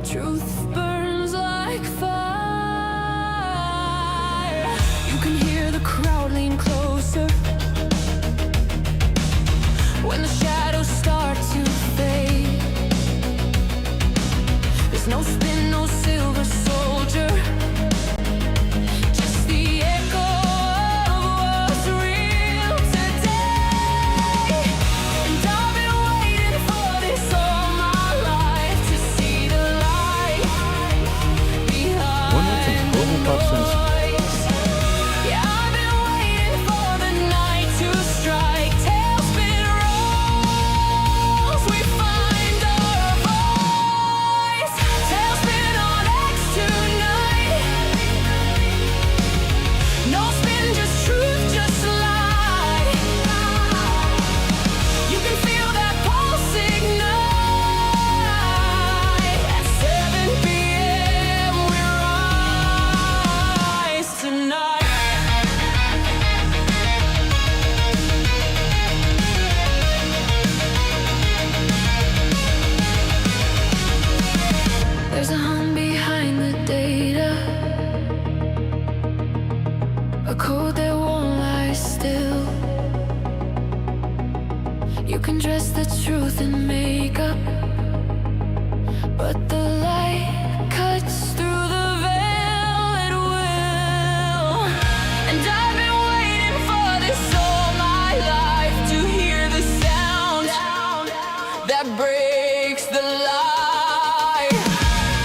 Truth burns like fire. You can hear the crowd lean closer when the shadows start to fade. There's no spin, no silver soldier, just the echo of what's real today. And I've been waiting for this all my life, to see the light behind the noise. Yeah, I've been waiting for the night to strike. Tailspin rolls, we find our voice. Tailspin on X tonight. No spin, just truth, just light. You can feel that pulse ignite. At 7 p.m. we rise tonight. There's a hum behind the data, a code that won't lie still. You can dress the truth in makeup, but the light cuts through the veil, it will. And I've been waiting for this all my life, to hear the sound that breaks the lie.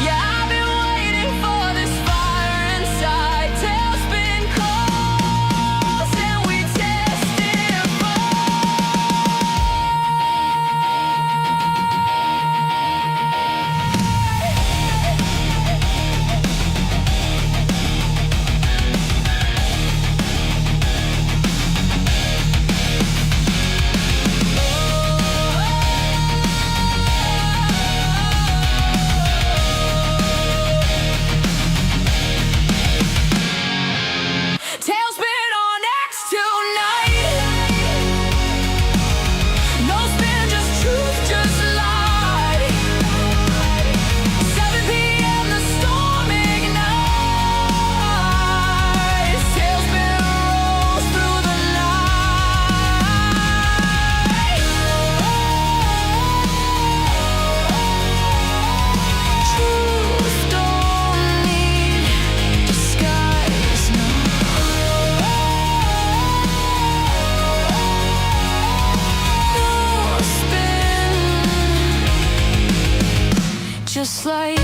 Yeah, I've been waiting for this fire inside. Tailspin calls and we testify. Tailspin on X tonight. No spin, just truth, just light. 7 p.m. the storm ignites. Tailspin rolls through the night. Truth don't need disguise, no. No spin, just like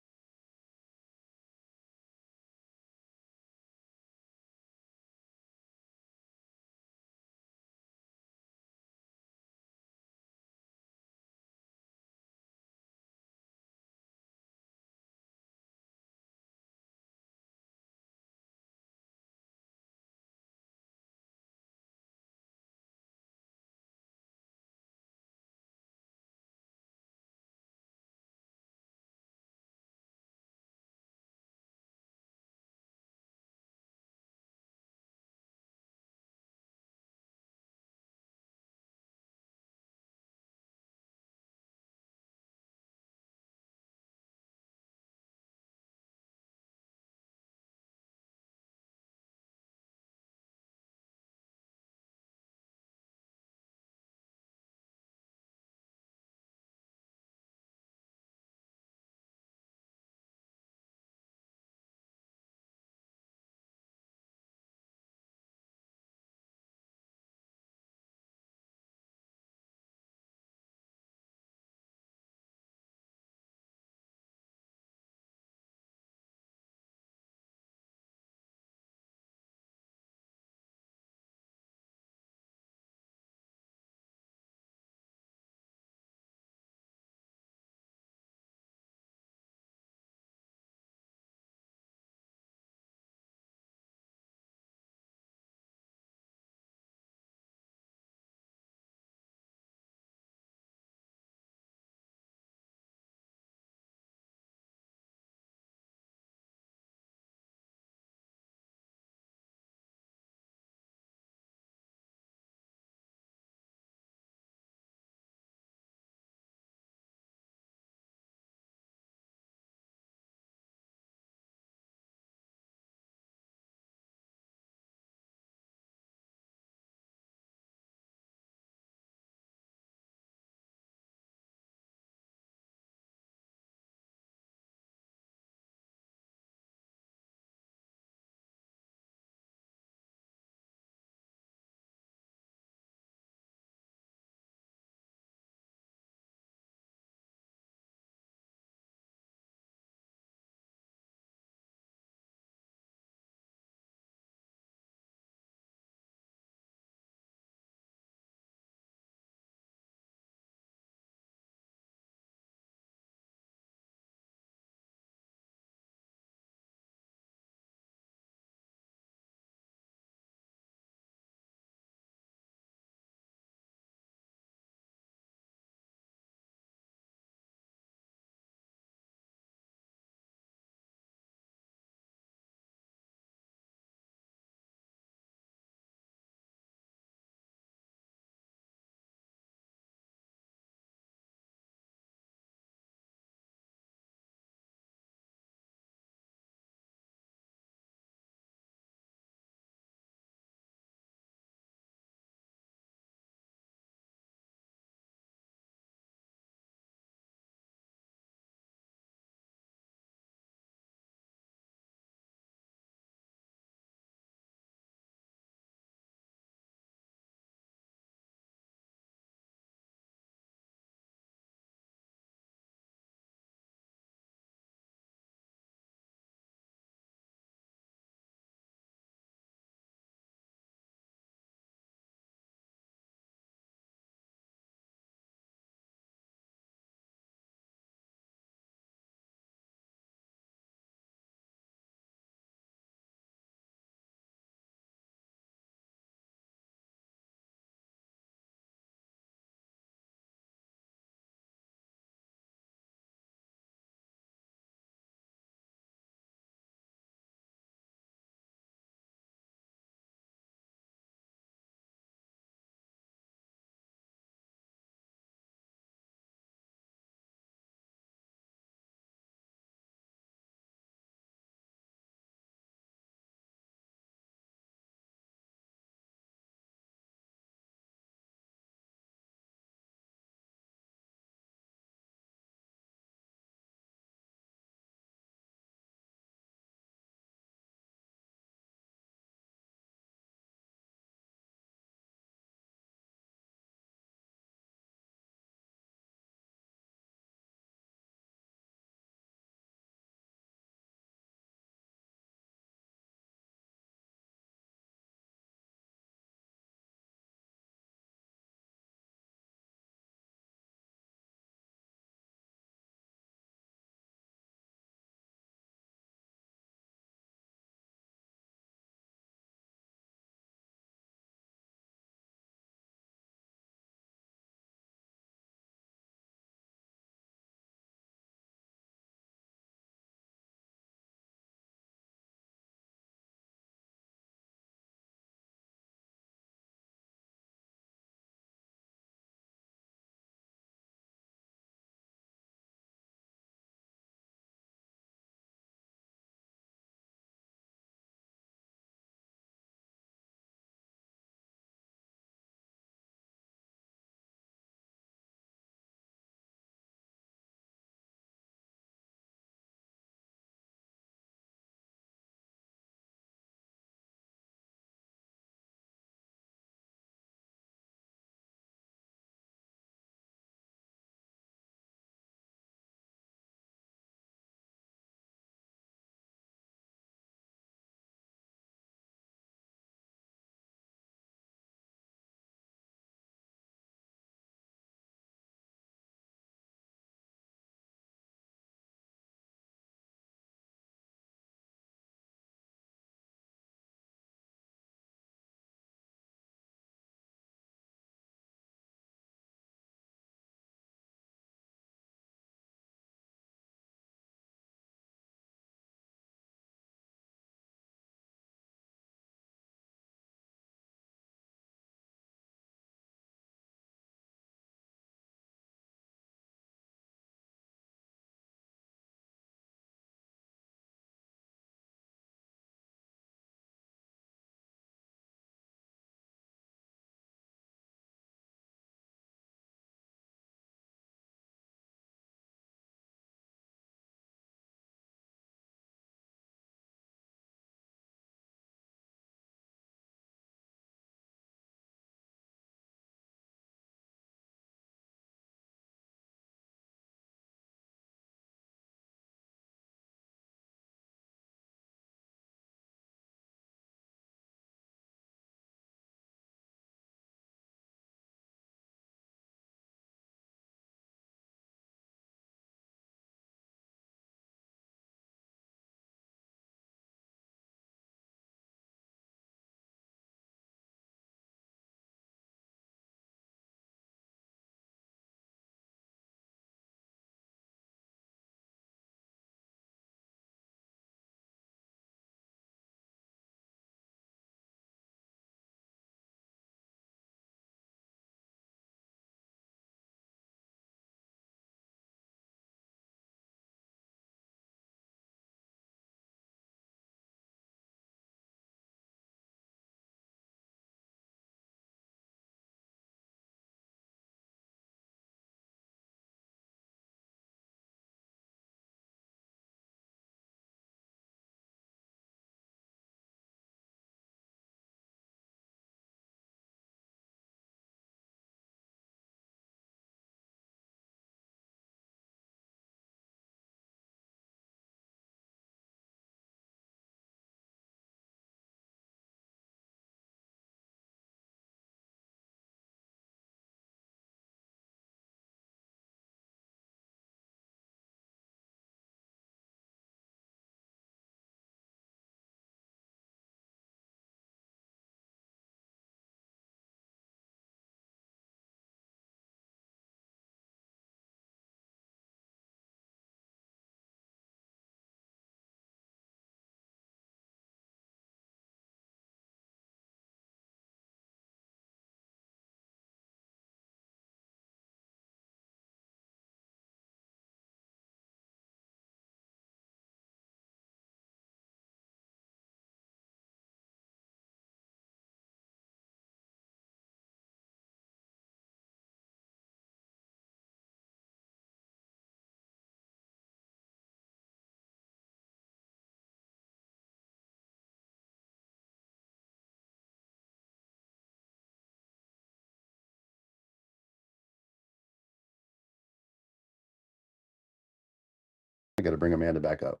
got to bring Amanda back up.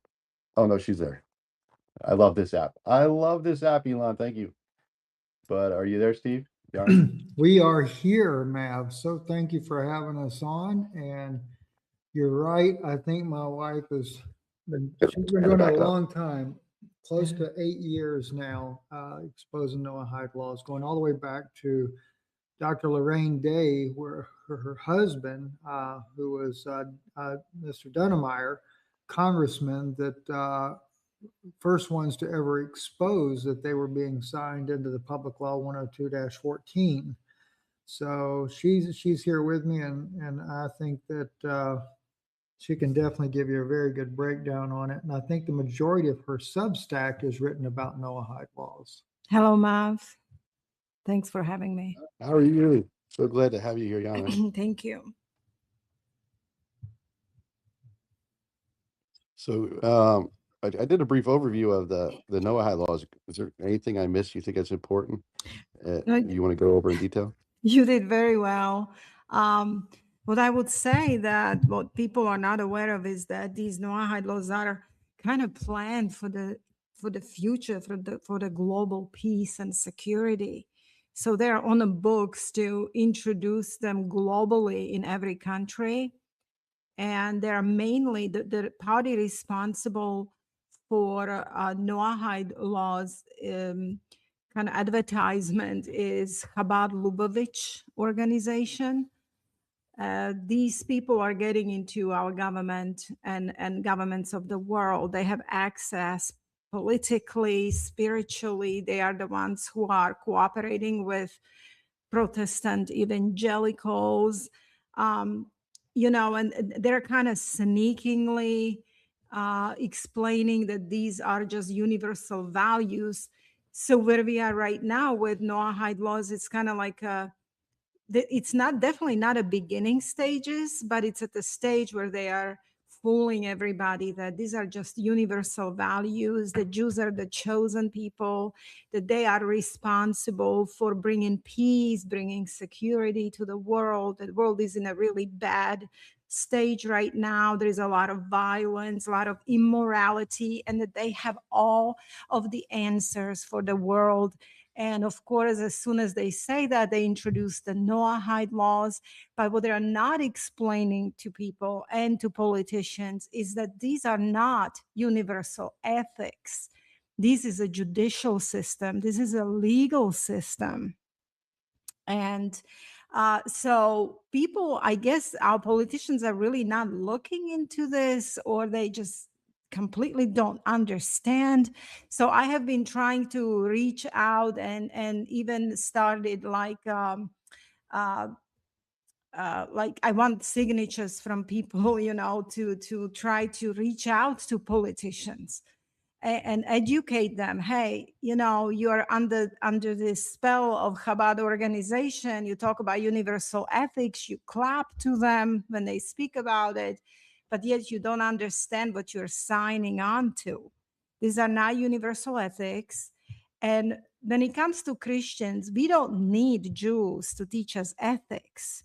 Oh no, she's there. I love this app. I love this app, Elon. Thank you. But are you there, Steve? Yarn? We are here, Mav. So thank you for having us on. And you're right. I think my wife she's been Amanda doing it back a up. long time, close to 8 years now, exposing Noahide laws, going all the way back to Dr. Lorraine Day, where her husband, who was Mr. Dunnemeyer, congressman, that first ones to ever expose that they were being signed into the Public Law 102-14. So she's here with me, and I think that she can definitely give you a very good breakdown on it. And I think the majority of her Substack is written about Noahide laws. Hello, Mav. Thanks for having me. How are you? So glad to have you here, Yana. Thank you. So I did a brief overview of the Noahide laws. Is there anything I missed you think is important? You want to go over in detail? You did very well. What I would say that what people are not aware of is that these Noahide laws are kind of planned for the future, for the global peace and security. So they're on the books to introduce them globally in every country. And they're mainly the party responsible for Noahide laws kind of advertisement is Chabad Lubavitch organization. These people are getting into our government and governments of the world. They have access politically, spiritually. They are the ones who are cooperating with Protestant evangelicals, and they're kind of sneakingly explaining that these are just universal values. So where we are right now with Noahide laws, it's kind of like it's not definitely not a beginning stages, but it's at the stage where they are fooling everybody that these are just universal values. The Jews are the chosen people, that they are responsible for bringing peace, bringing security to the world. The world is in a really bad stage right now. There is a lot of violence, a lot of immorality, and that they have all of the answers for the world. And of course, as soon as they say that, they introduce the Noahide laws. But what they are not explaining to people and to politicians is that these are not universal ethics. This is a judicial system. This is a legal system. And so people, I guess our politicians are really not looking into this, or they just completely don't understand. So I have been trying to reach out and even started uh, like I want signatures from people, to try to reach out to politicians and educate them. Hey, you are under this spell of Chabad organization. You talk about universal ethics. You clap to them when they speak about it, but yet you don't understand what you're signing on to. These are not universal ethics. And when it comes to Christians, we don't need Jews to teach us ethics.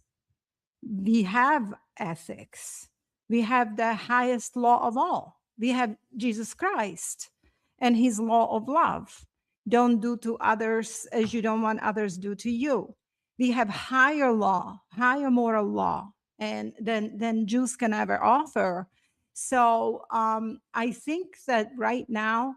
We have ethics. We have the highest law of all. We have Jesus Christ and his law of love. Don't do to others as you don't want others do to you. We have higher law, higher moral law, and than Jews can ever offer. So I think that right now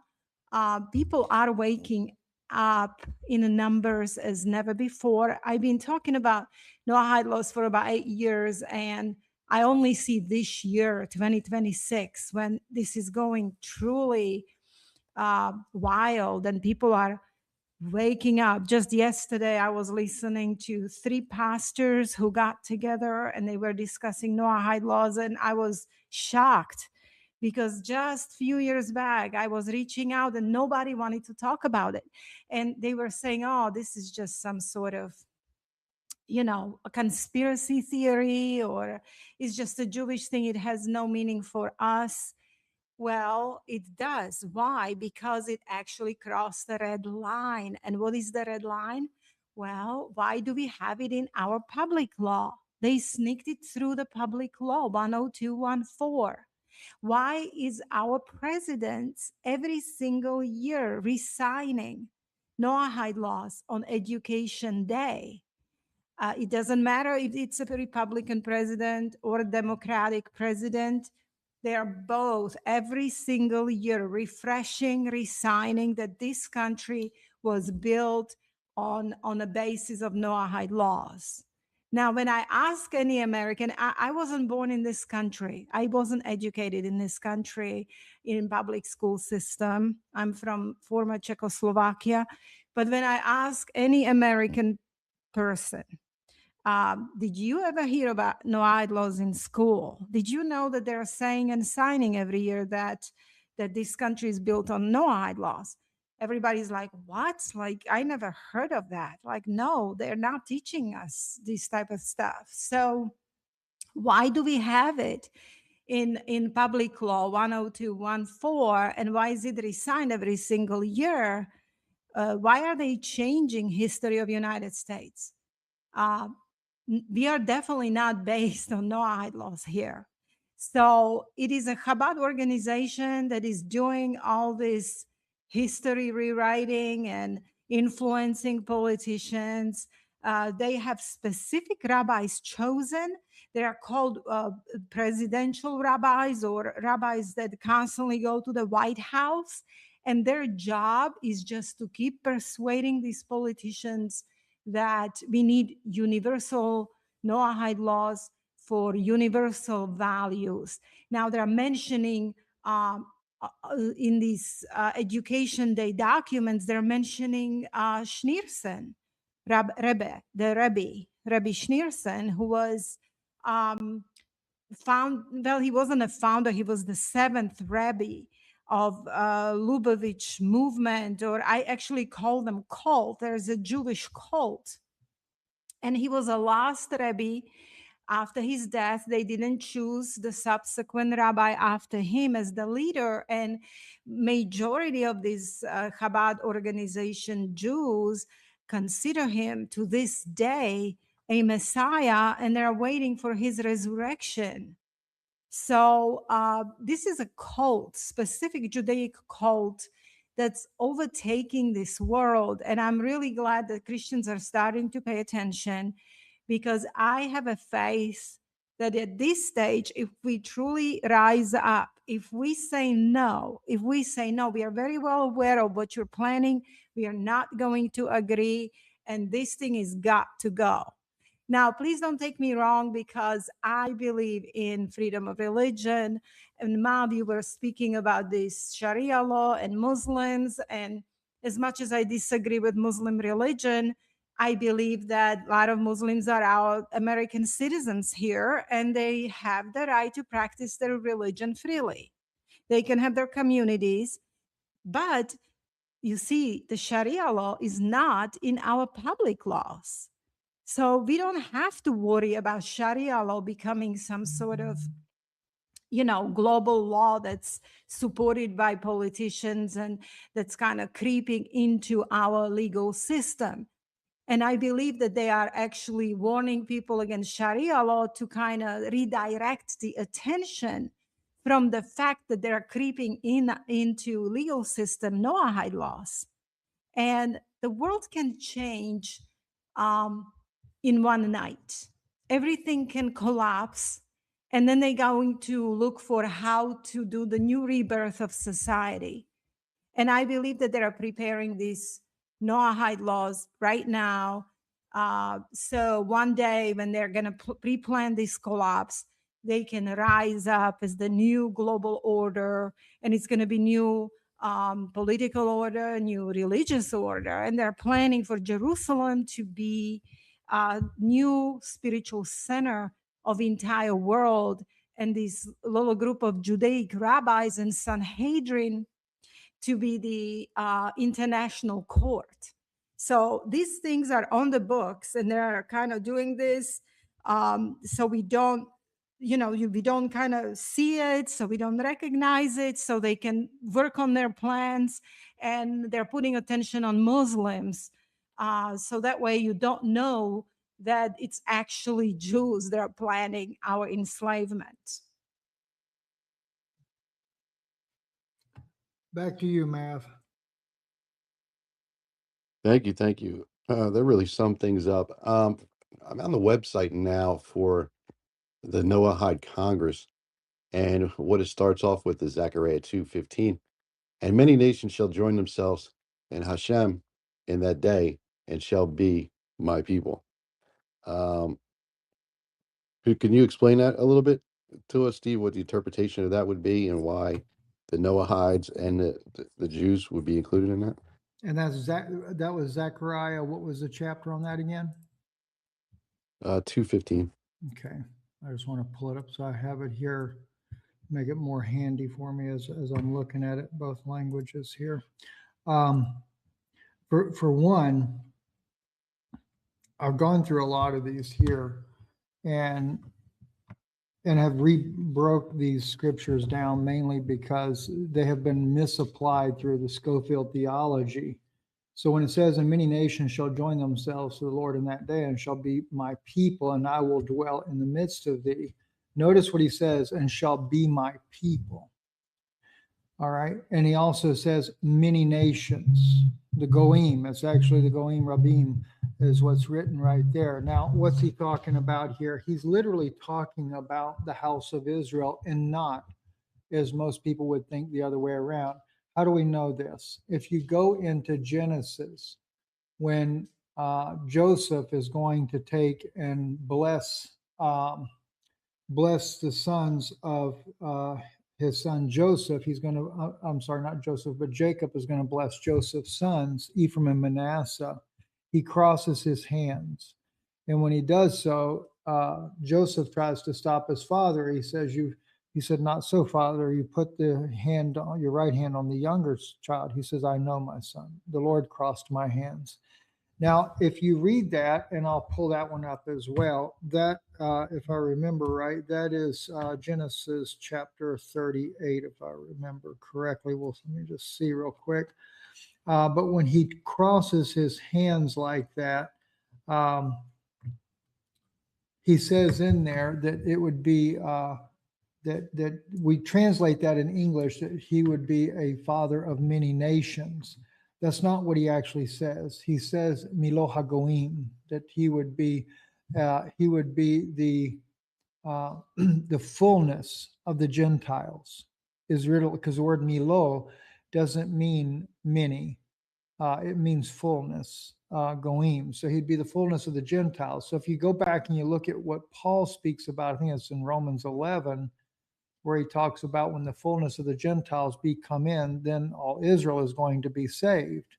people are waking up in numbers as never before. I've been talking about Noahide laws for about 8 years, and I only see this year, 2026, when this is going truly wild and people are waking up. Just yesterday, I was listening to 3 pastors who got together and they were discussing Noahide laws, and I was shocked because just a few years back, I was reaching out and nobody wanted to talk about it. And they were saying, oh, this is just some sort of a conspiracy theory, or it's just a Jewish thing. It has no meaning for us. Well, it does. Why? Because it actually crossed the red line. And what is the red line? Well, why do we have it in our public law? They sneaked it through the public law 10214. Why is our president every single year resigning Noahide laws on Education Day? It doesn't matter if it's a Republican president or a Democratic president. They are both every single year refreshing, resigning that this country was built on a basis of Noahide laws. Now, when I ask any American, I wasn't born in this country. I wasn't educated in this country in public school system. I'm from former Czechoslovakia. But when I ask any American person, did you ever hear about Noahide laws in school? Did you know that they're saying and signing every year that this country is built on Noahide laws? Everybody's like, what? Like, I never heard of that. Like, no, they're not teaching us this type of stuff. So why do we have it in public law 10214, and why is it resigned every single year? Why are they changing history of United States? We are definitely not based on Noahide laws here. So it is a Chabad organization that is doing all this history rewriting and influencing politicians. They have specific rabbis chosen. They are called presidential rabbis, or rabbis that constantly go to the White House. And their job is just to keep persuading these politicians that we need universal Noahide laws for universal values. Now they're mentioning in these Education Day documents, they're mentioning Schneerson, Rebbe Schneerson, who was he wasn't a founder, he was the seventh Rebbe of Lubavitch movement, or I actually call them cult. There's a Jewish cult. And he was a last Rebbe. After his death, they didn't choose the subsequent rabbi after him as the leader. And majority of these Chabad organization Jews consider him to this day a Messiah, and they're waiting for his resurrection. So this is a cult, specific Judaic cult that's overtaking this world. And I'm really glad that Christians are starting to pay attention, because I have a faith that at this stage, if we truly rise up, if we say no, we are very well aware of what you're planning. We are not going to agree. And this thing has got to go. Now, please don't take me wrong, because I believe in freedom of religion. And Mav, you were speaking about this Sharia law and Muslims. And as much as I disagree with Muslim religion, I believe that a lot of Muslims are our American citizens here, and they have the right to practice their religion freely. They can have their communities, but you see, the Sharia law is not in our public laws. So we don't have to worry about Sharia law becoming some sort of, global law that's supported by politicians and that's kind of creeping into our legal system. And I believe that they are actually warning people against Sharia law to kind of redirect the attention from the fact that they're creeping into legal system Noahide laws. And the world can change in one night. Everything can collapse, and then they're going to look for how to do the new rebirth of society. And I believe that they are preparing these Noahide laws right now. So one day when they're going to pre-plan this collapse, they can rise up as the new global order, and it's going to be new political order, new religious order. And they're planning for Jerusalem to be a new spiritual center of the entire world. And this little group of Judaic rabbis and Sanhedrin to be the international court. So these things are on the books, and they're kind of doing this. So we don't, we don't kind of see it, so we don't recognize it, so they can work on their plans, and they're putting attention on Muslims. So that way you don't know that it's actually Jews that are planning our enslavement. Back to you, Mav. Thank you, thank you. That really summed things up. I'm on the website now for the Noahide Congress, and what it starts off with is Zechariah 2:15. And many nations shall join themselves in Hashem in that day, and shall be my people. Um, can you explain that a little bit to us, Steve? What the interpretation of that would be, and why the Noahides and the Jews would be included in that? And that was Zechariah. What was the chapter on that again? 2:15. Okay. I just want to pull it up so I have it here, make it more handy for me as I'm looking at it, both languages here. For one, I've gone through a lot of these here and have broke these scriptures down mainly because they have been misapplied through the Schofield theology. So when it says, and many nations shall join themselves to the Lord in that day and shall be my people, and I will dwell in the midst of thee. Notice what he says, and shall be my people. All right. And he also says many nations. The Goim, it's actually the Goim Rabim is what's written right there. Now, what's he talking about here? He's literally talking about the house of Israel and not, as most people would think, the other way around. How do we know this? If you go into Genesis, when Joseph is going to take and bless the sons of his son Joseph, he's going to, I'm sorry, not Joseph, but Jacob is going to bless Joseph's sons, Ephraim and Manasseh. He crosses his hands. And when he does so, Joseph tries to stop his father. He said, not so, Father. You put the hand on your right hand on the younger child. He says, I know, my son. The Lord crossed my hands. Now, if you read that, and I'll pull that one up as well, that, if I remember right, that is Genesis chapter 38, if I remember correctly. Well, let me just see real quick. But when he crosses his hands like that, he says in there that it would be, that we translate that in English, that he would be a father of many nations. That's not what he actually says. He says Milo Hagoim, that he would be the the fullness of the Gentiles. Israel, because the word Milo doesn't mean many, it means fullness. Goim. So he'd be the fullness of the Gentiles. So if you go back and you look at what Paul speaks about, I think it's in Romans 11, where he talks about when the fullness of the Gentiles be come in, then all Israel is going to be saved.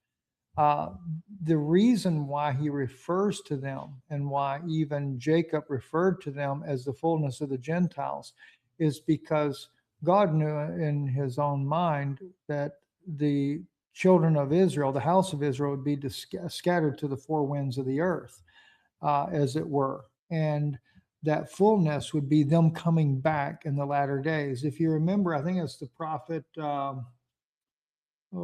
The reason why he refers to them and why even Jacob referred to them as the fullness of the Gentiles is because God knew in his own mind that the children of Israel, the house of Israel, would be scattered to the four winds of the earth, as it were. And that fullness would be them coming back in the latter days. If you remember, I think it's the prophet, oh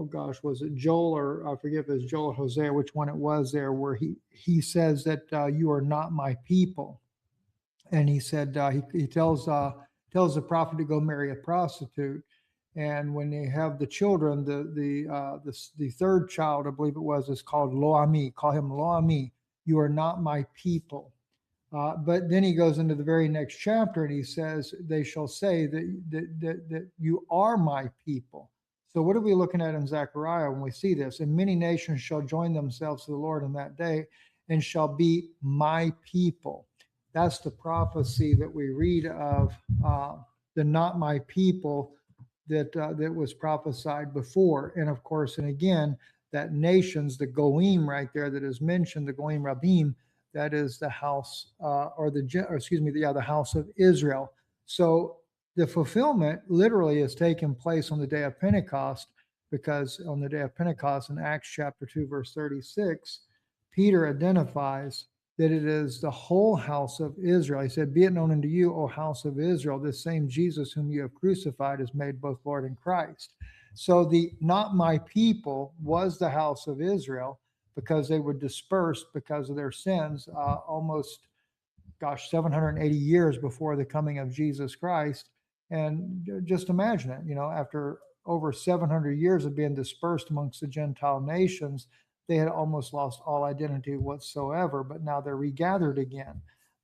gosh, was it Joel, or I forget if it's Joel or Hosea, which one it was there, where he says that you are not my people. And he said, he tells the prophet to go marry a prostitute. And when they have the children, the third child, I believe it was, is called Lo Ami. Call him Lo Ami. You are not my people. But then he goes into the very next chapter and he says, they shall say that you are my people. So what are we looking at in Zechariah when we see this? And many nations shall join themselves to the Lord in that day and shall be my people. That's the prophecy that we read of, the not my people that was prophesied before. And of course, and again, that nations, the Goim right there that is mentioned, the Goim Rabim, that is the house, the house of Israel. So the fulfillment literally is taking place on the day of Pentecost, because on the day of Pentecost in Acts chapter 2, verse 36, Peter identifies that it is the whole house of Israel. He said, be it known unto you, O house of Israel, this same Jesus whom you have crucified is made both Lord and Christ. So the not my people was the house of Israel, because they were dispersed because of their sins almost, 780 years before the coming of Jesus Christ. And just imagine it, after over 700 years of being dispersed amongst the Gentile nations, they had almost lost all identity whatsoever, but now they're regathered again.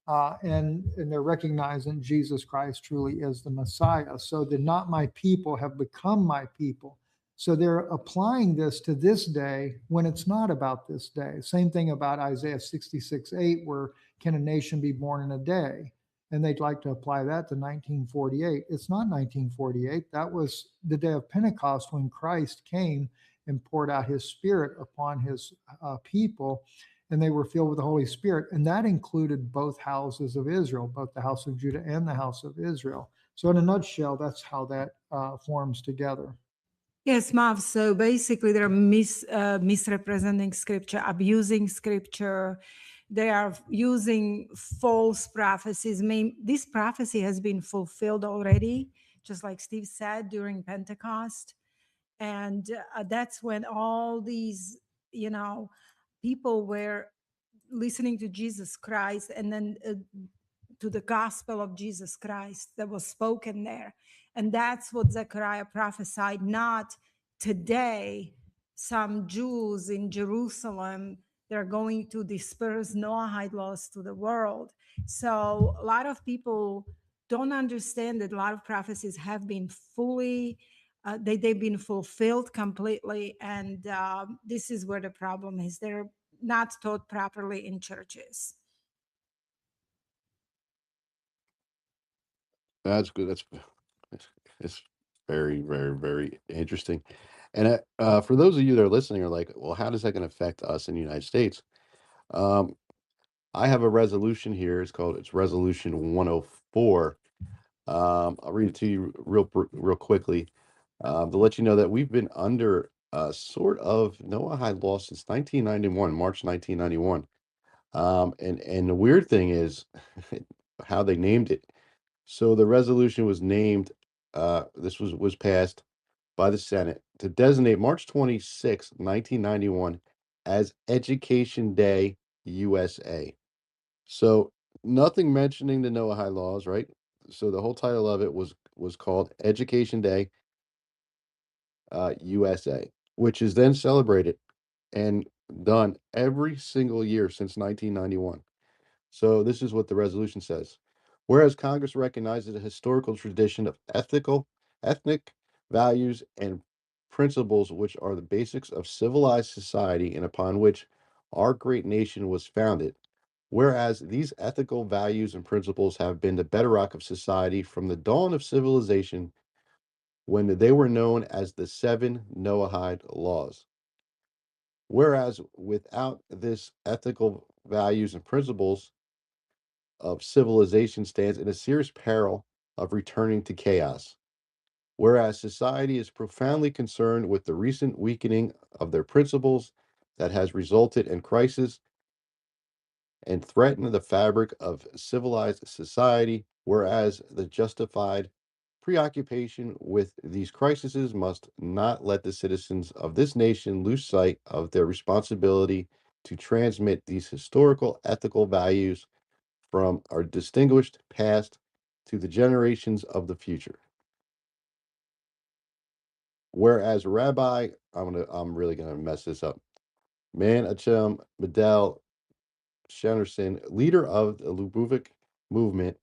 And they're recognizing Jesus Christ truly is the Messiah. So the not my people have become my people. So they're applying this to this day when it's not about this day. Same thing about Isaiah 66:8, where can a nation be born in a day? And they'd like to apply that to 1948. It's not 1948. That was the day of Pentecost when Christ came and poured out his spirit upon his people, and they were filled with the Holy Spirit. And that included both houses of Israel, both the house of Judah and the house of Israel. So, in a nutshell, that's how that forms together. Yes, Mav. So basically, they're misrepresenting scripture, abusing scripture. They are using false prophecies. This prophecy has been fulfilled already, just like Steve said, during Pentecost. And that's when all these, people were listening to Jesus Christ, and then to the gospel of Jesus Christ that was spoken there. And that's what Zechariah prophesied, not today, some Jews in Jerusalem, they're going to disperse Noahide laws to the world. So a lot of people don't understand that a lot of prophecies have been fully, they've been fulfilled completely. And this is where the problem is. They're not taught properly in churches. That's good. It's very, very, very interesting. And for those of you that are listening, are like, well, how does that going to affect us in the United States? Um, I have a resolution here. It's Resolution 104. I'll read it to you real quickly, to let you know that we've been under sort of Noahide law since 1991, March 1991. And the weird thing is how they named it. So the resolution was named, this was passed by the Senate to designate March 26, 1991 as Education Day USA. So nothing mentioning the Noahide laws, right? So the whole title of it was called Education Day USA, which is then celebrated and done every single year since 1991. So this is what the resolution says. Whereas Congress recognizes a historical tradition of ethnic values and principles which are the basics of civilized society and upon which our great nation was founded. Whereas these ethical values and principles have been the bedrock of society from the dawn of civilization when they were known as the Seven Noahide Laws. Whereas without this ethical values and principles, of civilization stands in a serious peril of returning to chaos. Whereas society is profoundly concerned with the recent weakening of their principles that has resulted in crisis and threatened the fabric of civilized society, whereas the justified preoccupation with these crises must not let the citizens of this nation lose sight of their responsibility to transmit these historical ethical values from our distinguished past to the generations of the future. Whereas I'm really gonna mess this up. Menachem Medel Shenderson, leader of the Lubavitch movement,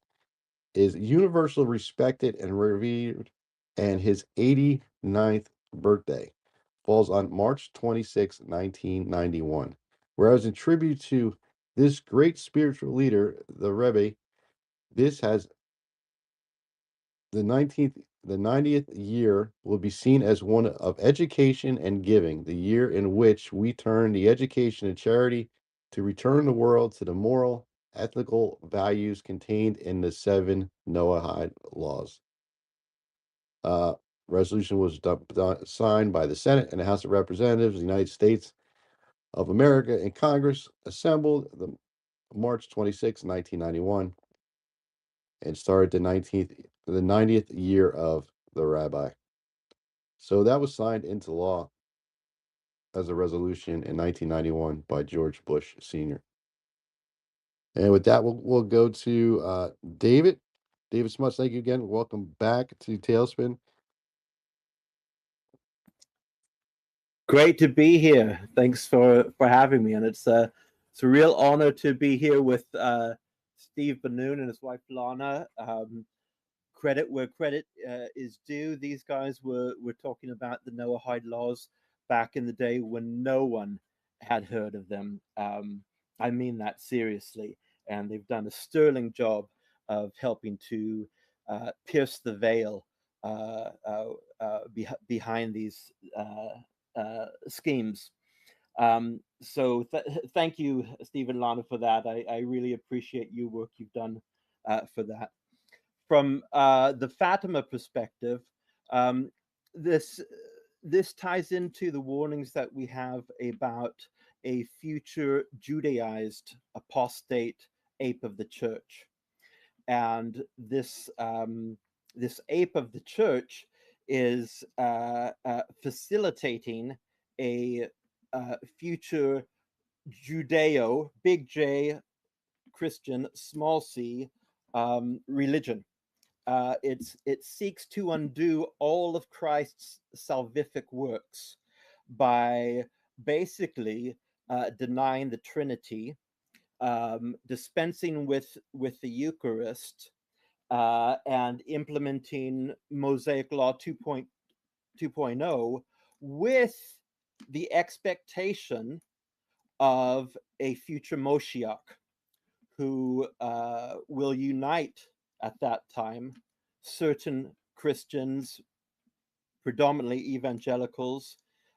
is universally respected and revered, and his 89th birthday falls on March 26, 1991. Whereas in tribute to this great spiritual leader, the Rebbe, this has the 90th year will be seen as one of education and giving, the year in which we turn the education and charity to return the world to the moral, ethical values contained in the seven Noahide laws. Uh, Resolution was signed by the Senate and the House of Representatives of the United States of America and Congress assembled the March 26, 1991, and started the 90th year of the rabbi. So that was signed into law as a resolution in 1991 by George Bush Sr. And with that, we'll go to David. David Smuts, thank you again. Welcome back to Tailspin. great to be here. Thanks for having me, and it's a real honor to be here with Steve Banoon and his wife Lana. Credit where credit is due. These guys were talking about the Noahide laws back in the day when no one had heard of them. I mean that seriously, and they've done a sterling job of helping to pierce the veil behind these schemes. So thank you, Stephen Lana, for that. I really appreciate your work you've done for that. From the Fatima perspective, this ties into the warnings that we have about a future Judaized apostate ape of the church. And this ape of the church is facilitating a future Judeo, big J, Christian, small c, religion. It seeks to undo all of Christ's salvific works by basically denying the Trinity, dispensing with the Eucharist, and implementing Mosaic Law 2.0 with the expectation of a future Moshiach who will unite at that time certain Christians, predominantly evangelicals,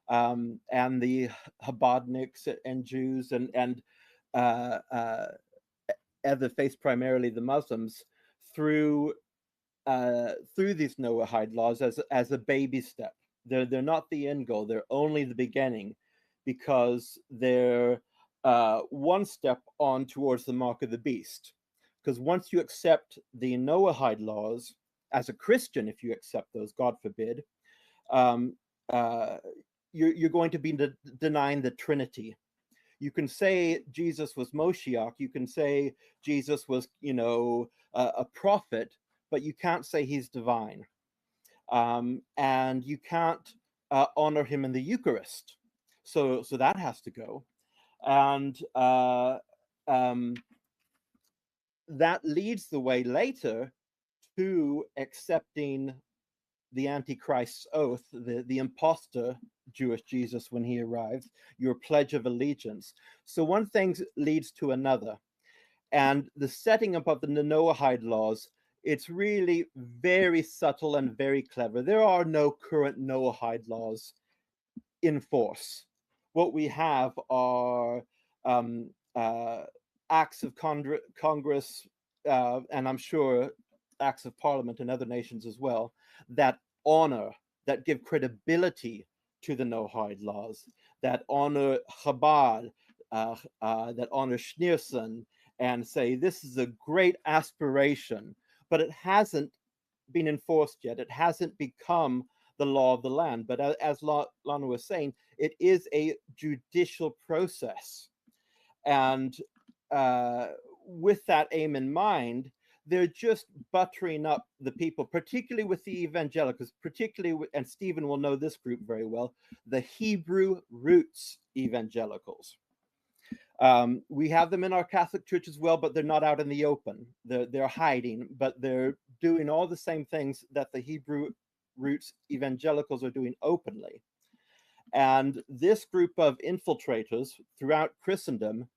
and the Chabadniks and Jews and other faiths, primarily the Muslims, through these Noahide laws as a baby step. They're not the end goal. They're only the beginning, because they're one step on towards the mark of the beast. Because once you accept the Noahide laws as a Christian, if you accept those, God forbid, you're going to be denying the Trinity. You can say Jesus was Moshiach, you can say Jesus was, a prophet, but you can't say he's divine. And you can't honor him in the Eucharist. So that has to go. And that leads the way later to accepting the Antichrist's oath, the impostor Jewish Jesus when he arrives, your pledge of allegiance. So one thing leads to another. And the setting up of the Noahide laws, it's really very subtle and very clever. There are no current Noahide laws in force. What we have are acts of Congress, and I'm sure acts of Parliament in other nations as well, that honor, that give credibility to the Noahide laws, that honor Chabad, that honor Schneerson, and say this is a great aspiration, but it hasn't been enforced yet. It hasn't become the law of the land. But as Lana was saying, it is a judicial process. And with that aim in mind, they're just buttering up the people, particularly with the evangelicals, and Stephen will know this group very well, the Hebrew roots evangelicals. We have them in our Catholic Church as well, but they're not out in the open. They're hiding, but they're doing all the same things that the Hebrew roots evangelicals are doing openly. And this group of infiltrators throughout Christendom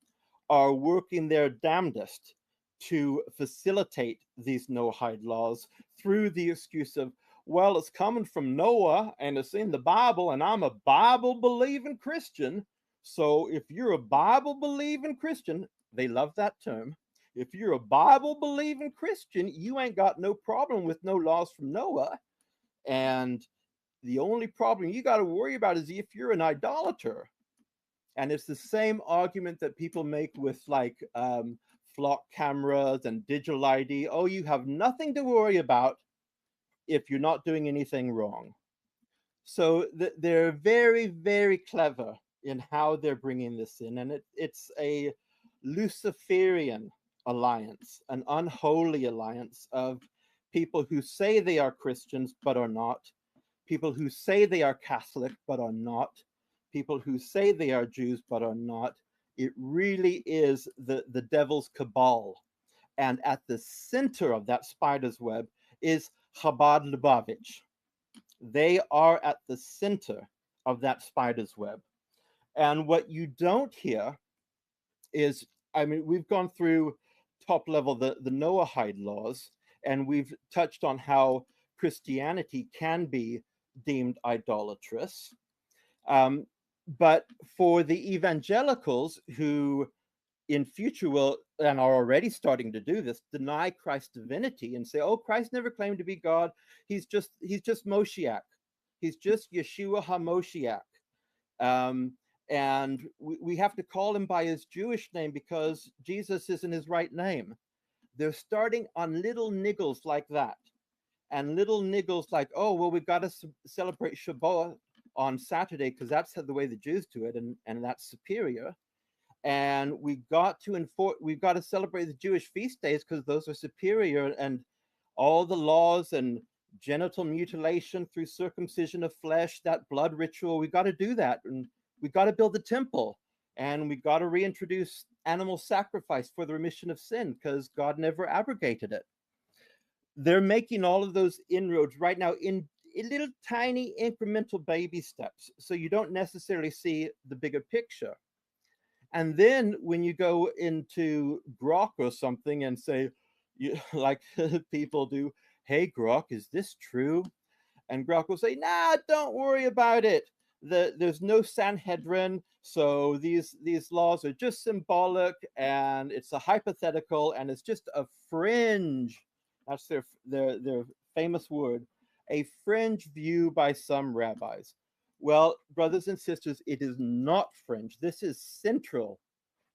are working their damnedest to facilitate these Noahide laws through the excuse of, well, it's coming from Noah and it's in the Bible and I'm a Bible-believing Christian. So if you're a Bible-believing Christian, they love that term. If you're a Bible-believing Christian, you ain't got no problem with no laws from Noah. And the only problem you got to worry about is if you're an idolater. And it's the same argument that people make with like flock cameras and digital ID. Oh, you have nothing to worry about if you're not doing anything wrong. So they're very, very clever in how they're bringing this in. And it's a Luciferian alliance, an unholy alliance of people who say they are Christians but are not, people who say they are Catholic but are not, people who say they are Jews but are not. It really is the devil's cabal. And at the center of that spider's web is Chabad Lubavitch. They are at the center of that spider's web. And what you don't hear is, I mean, we've gone through top level the Noahide laws, and we've touched on how Christianity can be deemed idolatrous. But for the evangelicals who in future will, and are already starting to do this, deny Christ's divinity and say, oh, Christ never claimed to be God. He's just Moshiach. He's just Yeshua HaMoshiach. And we have to call him by his Jewish name because Jesus isn't his right name. They're starting on little niggles like that. And little niggles like, oh, well, we've got to celebrate Shabbat on Saturday because that's the way the Jews do it, and that's superior. And we've got to celebrate the Jewish feast days because those are superior, and all the laws and genital mutilation through circumcision of flesh, that blood ritual, we've got to do that. And we've got to build the temple, and we've got to reintroduce animal sacrifice for the remission of sin because God never abrogated it. They're making all of those inroads right now in little tiny incremental baby steps. So you don't necessarily see the bigger picture. And then when you go into Grok or something and say, like people do, hey, Grok, is this true? And Grok will say, nah, don't worry about it. There's no Sanhedrin, so these laws are just symbolic, and it's a hypothetical, and it's just a fringe. That's their famous word, a fringe view by some rabbis. Well, brothers and sisters, it is not fringe. This is central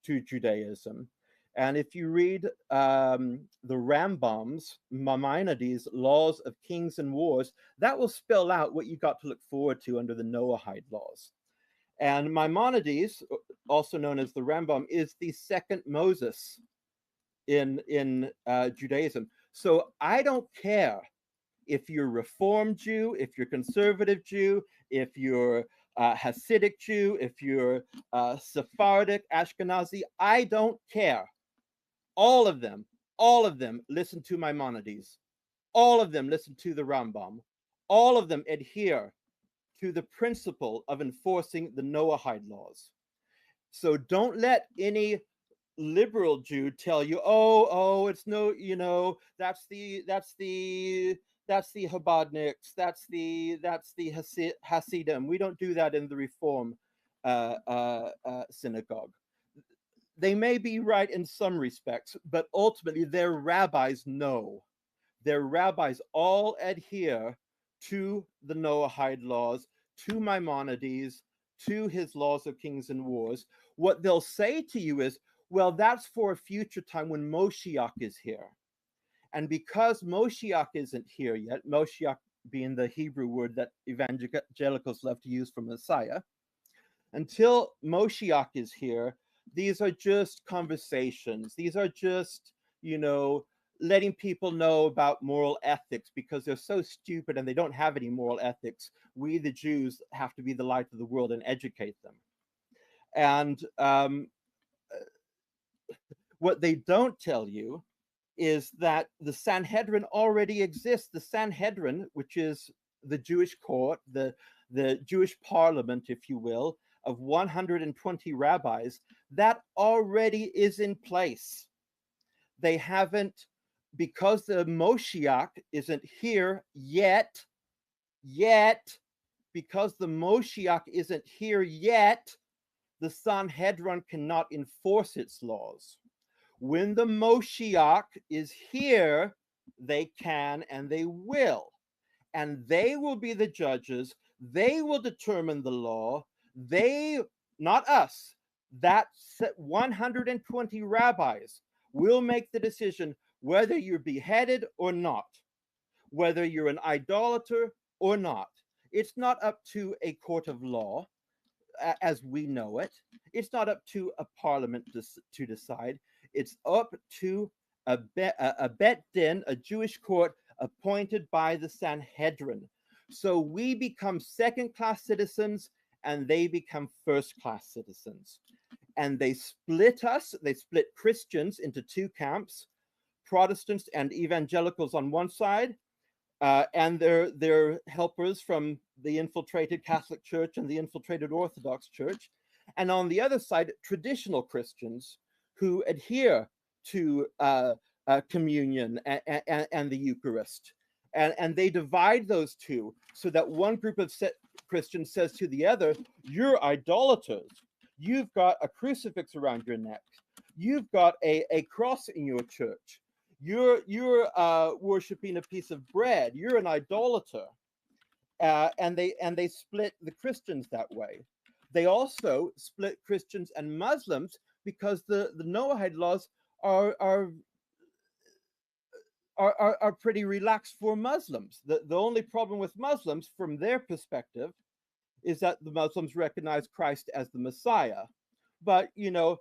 to Judaism. And if you read the Rambam's, Maimonides' Laws of Kings and Wars, that will spell out what you got to look forward to under the Noahide laws. And Maimonides, also known as the Rambam, is the second Moses in Judaism. So I don't care if you're Reform Jew, if you're conservative Jew, if you're Hasidic Jew, if you're Sephardic, Ashkenazi, I don't care. All of them listen to Maimonides. All of them listen to the Rambam. All of them adhere to the principle of enforcing the Noahide laws. So don't let any liberal Jew tell you, oh, it's no, that's the Chabadniks, that's the Hasidim. We don't do that in the Reform synagogue. They may be right in some respects, but ultimately their rabbis know. Their rabbis all adhere to the Noahide laws, to Maimonides, to his laws of kings and wars. What they'll say to you is, well, that's for a future time when Moshiach is here. And because Moshiach isn't here yet, Moshiach being the Hebrew word that evangelicals love to use for Messiah, until Moshiach is here, these are just conversations. These are just, letting people know about moral ethics because they're so stupid and they don't have any moral ethics. We, the Jews, have to be the light of the world and educate them. And what they don't tell you is that the Sanhedrin already exists. The Sanhedrin, which is the Jewish court, the Jewish parliament, if you will, of 120 rabbis, that already is in place. They haven't, because the Moshiach isn't here yet, because the Moshiach isn't here yet, the Sanhedrin cannot enforce its laws. When the Moshiach is here, they can and they will. And they will be the judges. They will determine the law. They, not us, that 120 rabbis will make the decision whether you're beheaded or not, whether you're an idolater or not. It's not up to a court of law as we know it. It's not up to a parliament to decide. It's up to a Bet Din, a Jewish court appointed by the Sanhedrin. So we become second-class citizens and they become first-class citizens. And they split us, they split Christians into two camps, Protestants and evangelicals on one side, and their helpers from the infiltrated Catholic Church and the infiltrated Orthodox Church. And on the other side, traditional Christians who adhere to communion and the Eucharist. And they divide those two so that one group of Christians says to the other, you're idolaters. You've got a crucifix around your neck. You've got a cross in your church. You're worshiping a piece of bread. You're an idolater. And they split the Christians that way. They also split Christians and Muslims because the Noahide laws are pretty relaxed for Muslims. The only problem with Muslims, from their perspective, is that the Muslims recognize Christ as the Messiah. But, you know,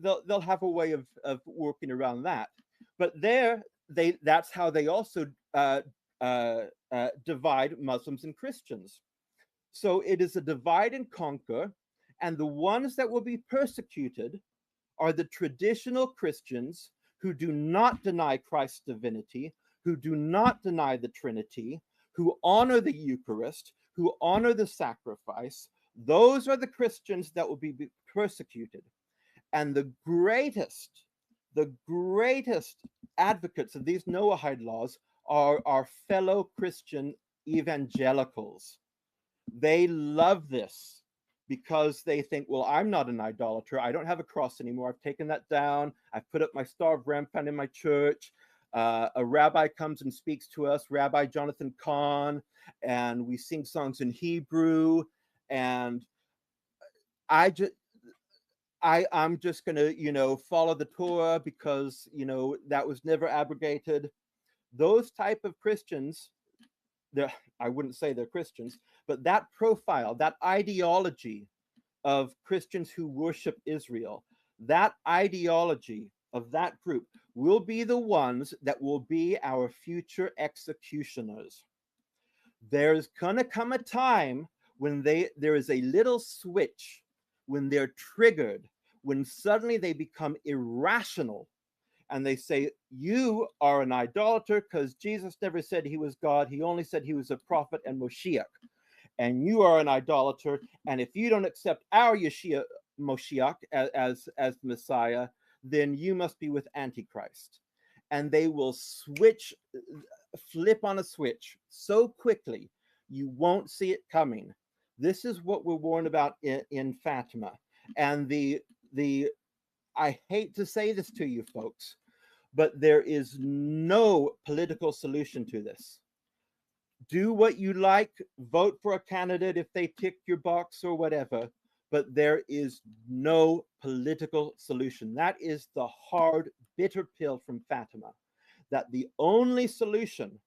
they'll have a way of working around that. But that's how they also divide Muslims and Christians. So it is a divide and conquer, and the ones that will be persecuted are the traditional Christians who do not deny Christ's divinity, who do not deny the Trinity, who honor the Eucharist, who honor the sacrifice. Those are the Christians that will be persecuted. And the greatest advocates of these Noahide laws are our fellow Christian evangelicals. They love this because they think, well, I'm not an idolater. I don't have a cross anymore. I've taken that down. I've put up my Star of Remphan in my church. A rabbi comes and speaks to us, Rabbi Jonathan Kahn, and we sing songs in Hebrew. And I'm just going to, you know, follow the Torah because, you know, that was never abrogated. Those type of Christians, I wouldn't say they're Christians, but that profile, that ideology of Christians who worship Israel, that ideology of that group will be the ones that will be our future executioners. There's gonna come a time when there is a little switch, when they're triggered, when suddenly they become irrational, and they say, you are an idolater because Jesus never said he was God. He only said he was a prophet and Moshiach. And you are an idolater. And if you don't accept our Moshiach as the Messiah, then you must be with Antichrist. And they will flip on a switch so quickly, you won't see it coming. This is what we're warned about in Fatima. And I hate to say this to you folks, but there is no political solution to this. Do what you like, vote for a candidate if they tick your box or whatever, but there is no political solution. That is the hard, bitter pill from Fatima, that the only solution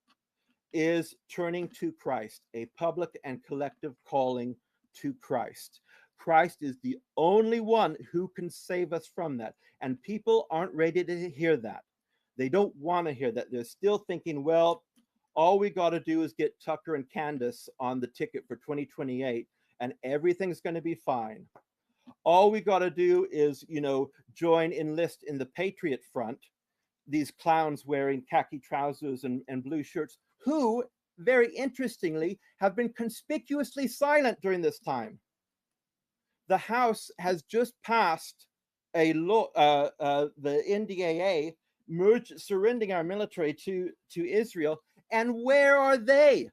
is turning to Christ, a public and collective calling to Christ. Christ is the only one who can save us from that. And people aren't ready to hear that. They don't want to hear that. They're still thinking, well, all we got to do is get Tucker and Candace on the ticket for 2028 and everything's going to be fine. All we got to do is, you know, enlist in the Patriot Front, these clowns wearing khaki trousers and blue shirts, who, very interestingly, have been conspicuously silent during this time. The House has just passed a law, the NDAA, surrendering our military to Israel. And where are they?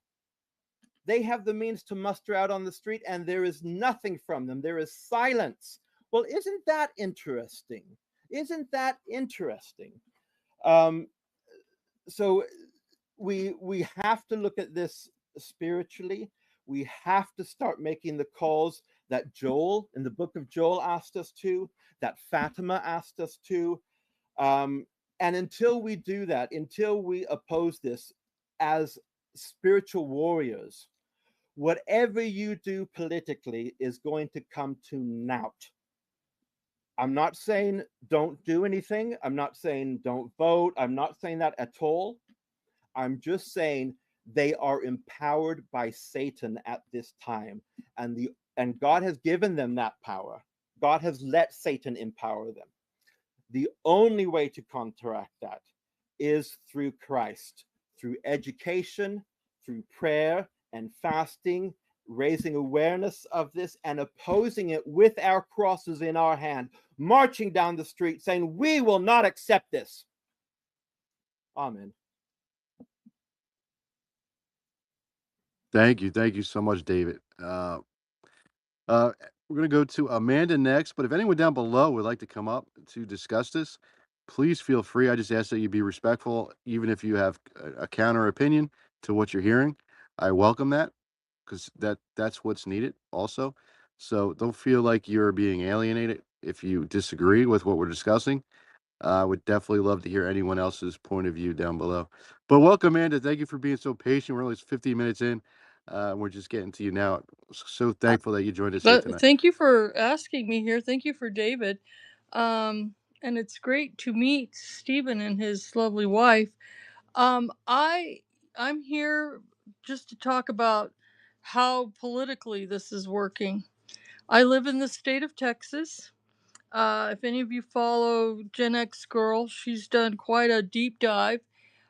They have the means to muster out on the street, and there is nothing from them. There is silence. Well, isn't that interesting? Isn't that interesting? So we have to look at this spiritually. We have to start making the calls that Joel, in the book of Joel, asked us to, that Fatima asked us to. And until we do that, until we oppose this as spiritual warriors, whatever you do politically is going to come to naught. I'm not saying don't do anything. I'm not saying don't vote. I'm not saying that at all. I'm just saying They are empowered by Satan at this time, and God has given them that power. God has let Satan empower them. The only way to counteract that is through Christ, through education, through prayer and fasting, raising awareness of this and opposing it with our crosses in our hand, marching down the street saying, we will not accept this. Amen. Thank you. Thank you so much, David. Uh, we're going to go to Amanda next, but if anyone down below would like to come up to discuss this, please feel free. I just ask that you be respectful, even if you have a counter opinion to what you're hearing. I welcome that because that's what's needed also. So don't feel like you're being alienated if you disagree with what we're discussing. I would definitely love to hear anyone else's point of view down below. But welcome, Amanda. Thank you for being so patient. We're only 15 minutes in. We're just getting to you now. So thankful that you joined us here tonight. Thank you for asking me here. Thank you for David. And it's great to meet Stephen and his lovely wife. I'm here just to talk about how politically this is working. I live in the state of Texas. If any of you follow Gen X Girl, she's done quite a deep dive.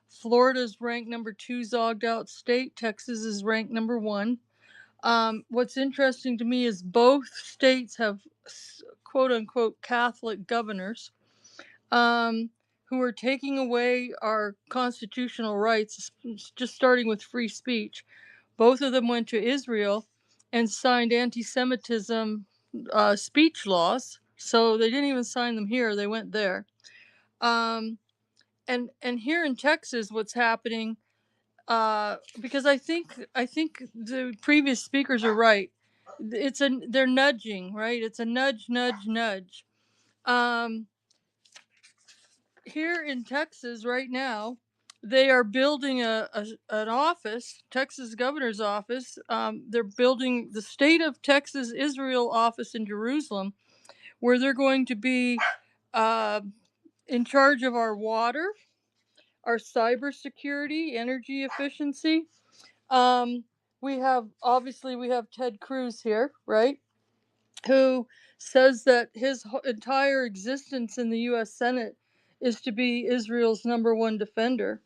Florida's ranked number 2 zogged out state. Texas is ranked number 1. What's interesting to me is both states have quote unquote Catholic governors who are taking away our constitutional rights, just starting with free speech. Both of them went to Israel and signed anti Semitism speech laws. So they didn't even sign them here, they went there. And here in Texas, what's happening, because I think the previous speakers are right. They're nudging, right? It's a nudge, nudge, nudge. Here in Texas right now, they are building an office, Texas governor's office. They're building the state of Texas Israel office in Jerusalem, where they're going to be in charge of our water, our cybersecurity, energy efficiency. We have Ted Cruz here, right? Who says that his entire existence in the U.S. Senate is to be Israel's #1 defender.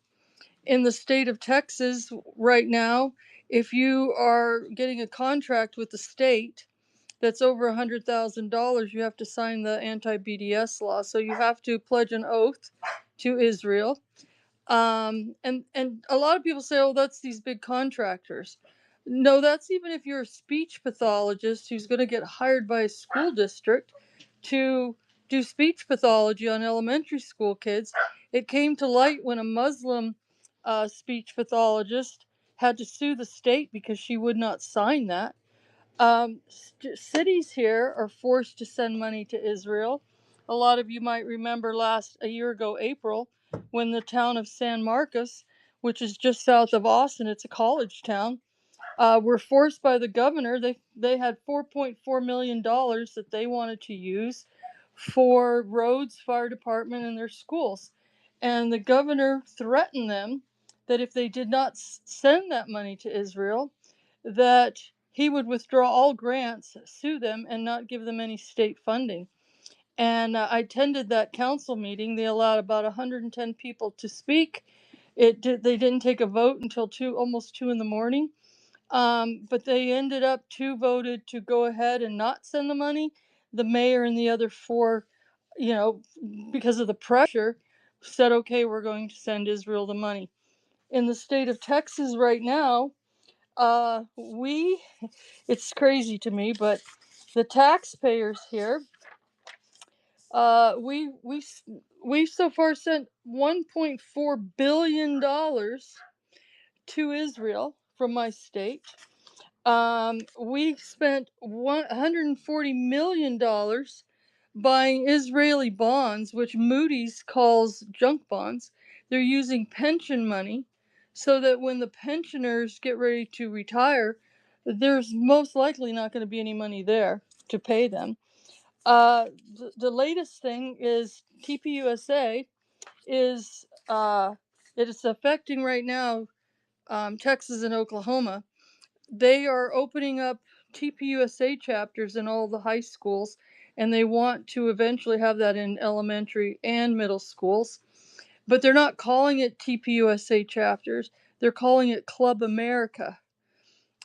In the state of Texas right now, if you are getting a contract with the state that's over $100,000, you have to sign the anti-BDS law. So you have to pledge an oath to Israel. And a lot of people say, oh, that's these big contractors. No, that's even if you're a speech pathologist who's going to get hired by a school district to do speech pathology on elementary school kids. It came to light when a Muslim speech pathologist had to sue the state because she would not sign that. Cities here are forced to send money to Israel. A lot of you might remember a year ago, April, when the town of San Marcos, which is just south of Austin, it's a college town, were forced by the governor. They had $4.4 million that they wanted to use for roads, fire department, and their schools. And the governor threatened them that if they did not send that money to Israel, that he would withdraw all grants, sue them, and not give them any state funding. And I attended that council meeting. They allowed about 110 people to speak. They didn't take a vote until almost 2 in the morning. But they ended up 2 voted to go ahead and not send the money. The mayor and the other 4, because of the pressure, said, okay, we're going to send Israel the money. In the state of Texas right now, it's crazy to me, but the taxpayers here, we've so far sent $1.4 billion to Israel from my state. We spent $140 million buying Israeli bonds, which Moody's calls junk bonds. They're using pension money so that when the pensioners get ready to retire, there's most likely not going to be any money there to pay them. The latest thing is TPUSA is it is affecting right now Texas and Oklahoma, they are opening up TPUSA chapters in all the high schools, and they want to eventually have that in elementary and middle schools. But they're not calling it TPUSA chapters, they're calling it Club America.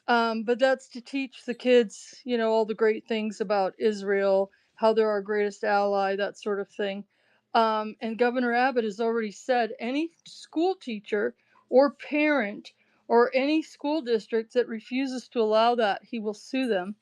But that's to teach the kids, all the great things about Israel, how they're our greatest ally, that sort of thing. And Governor Abbott has already said any school teacher or parent or any school district that refuses to allow that, he will sue them.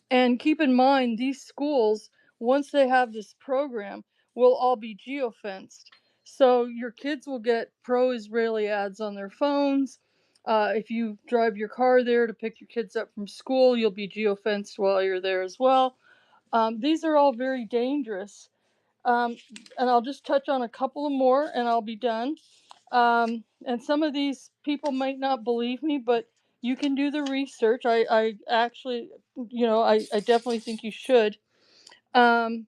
And keep in mind, these schools, once they have this program, will all be geofenced. So your kids will get pro-Israeli ads on their phones. If you drive your car there to pick your kids up from school, you'll be geofenced while you're there as well. These are all very dangerous. Um, and I'll just touch on a couple of more and I'll be done. And some of these people might not believe me, but you can do the research. I actually, I definitely think you should. Um,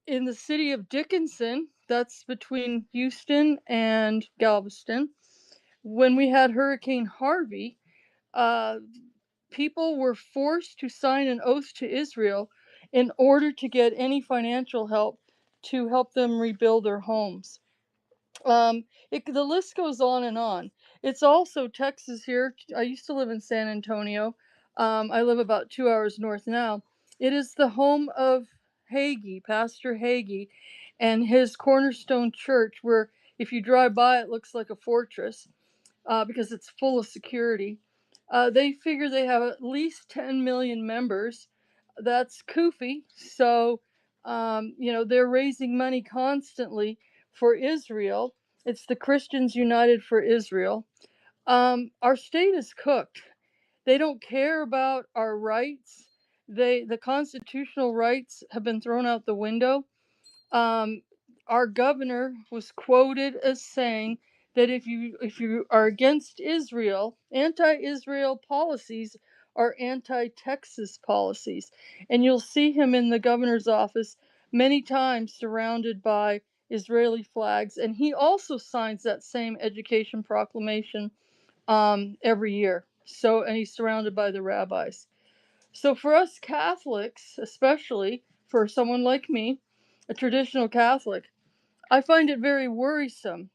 in the city of Dickinson, that's between Houston and Galveston, when we had Hurricane Harvey, uh, people were forced to sign an oath to Israel in order to get any financial help to help them rebuild their homes. The list goes on and on. It's also Texas here. I used to live in San Antonio. I live about 2 hours north now. It is the home of Hagee, Pastor Hagee, and his Cornerstone Church, where if you drive by, it looks like a fortress because it's full of security. They figure they have at least 10 million members. That's Koofy. So, they're raising money constantly for Israel. It's the Christians United for Israel. Our state is cooked. They don't care about our rights. The constitutional rights have been thrown out the window. um, our governor was quoted as saying that if you are against Israel, anti-Israel policies are anti-Texas policies, and you'll see him in the governor's office many times surrounded by Israeli flags, and he also signs that same education proclamation every year. So, and he's surrounded by the rabbis. So for us Catholics, especially for someone like me, a traditional Catholic, I find it very worrisome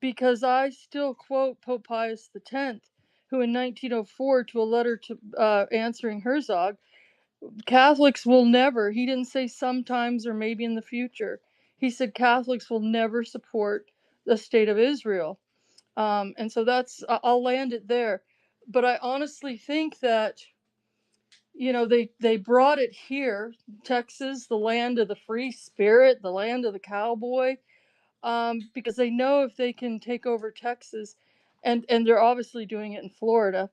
because I still quote Pope Pius X, who in 1904, to a letter to answering Herzog, Catholics will never, he didn't say sometimes or maybe in the future, he said Catholics will never support the state of Israel. And so I'll land it there. But I honestly think that they brought it here, Texas, the land of the free spirit, the land of the cowboy, because they know if they can take over Texas, and they're obviously doing it in Florida,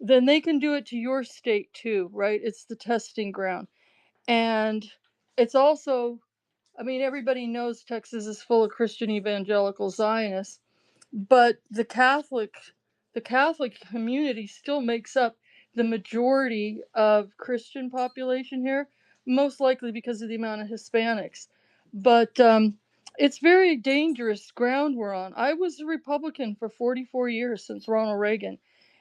then they can do it to your state too, right? It's the testing ground. And it's also, I mean, everybody knows Texas is full of Christian evangelical Zionists, but the Catholic community still makes up the majority of Christian population here, most likely because of the amount of Hispanics. But it's very dangerous ground we're on. I was a Republican for 44 years since Ronald Reagan.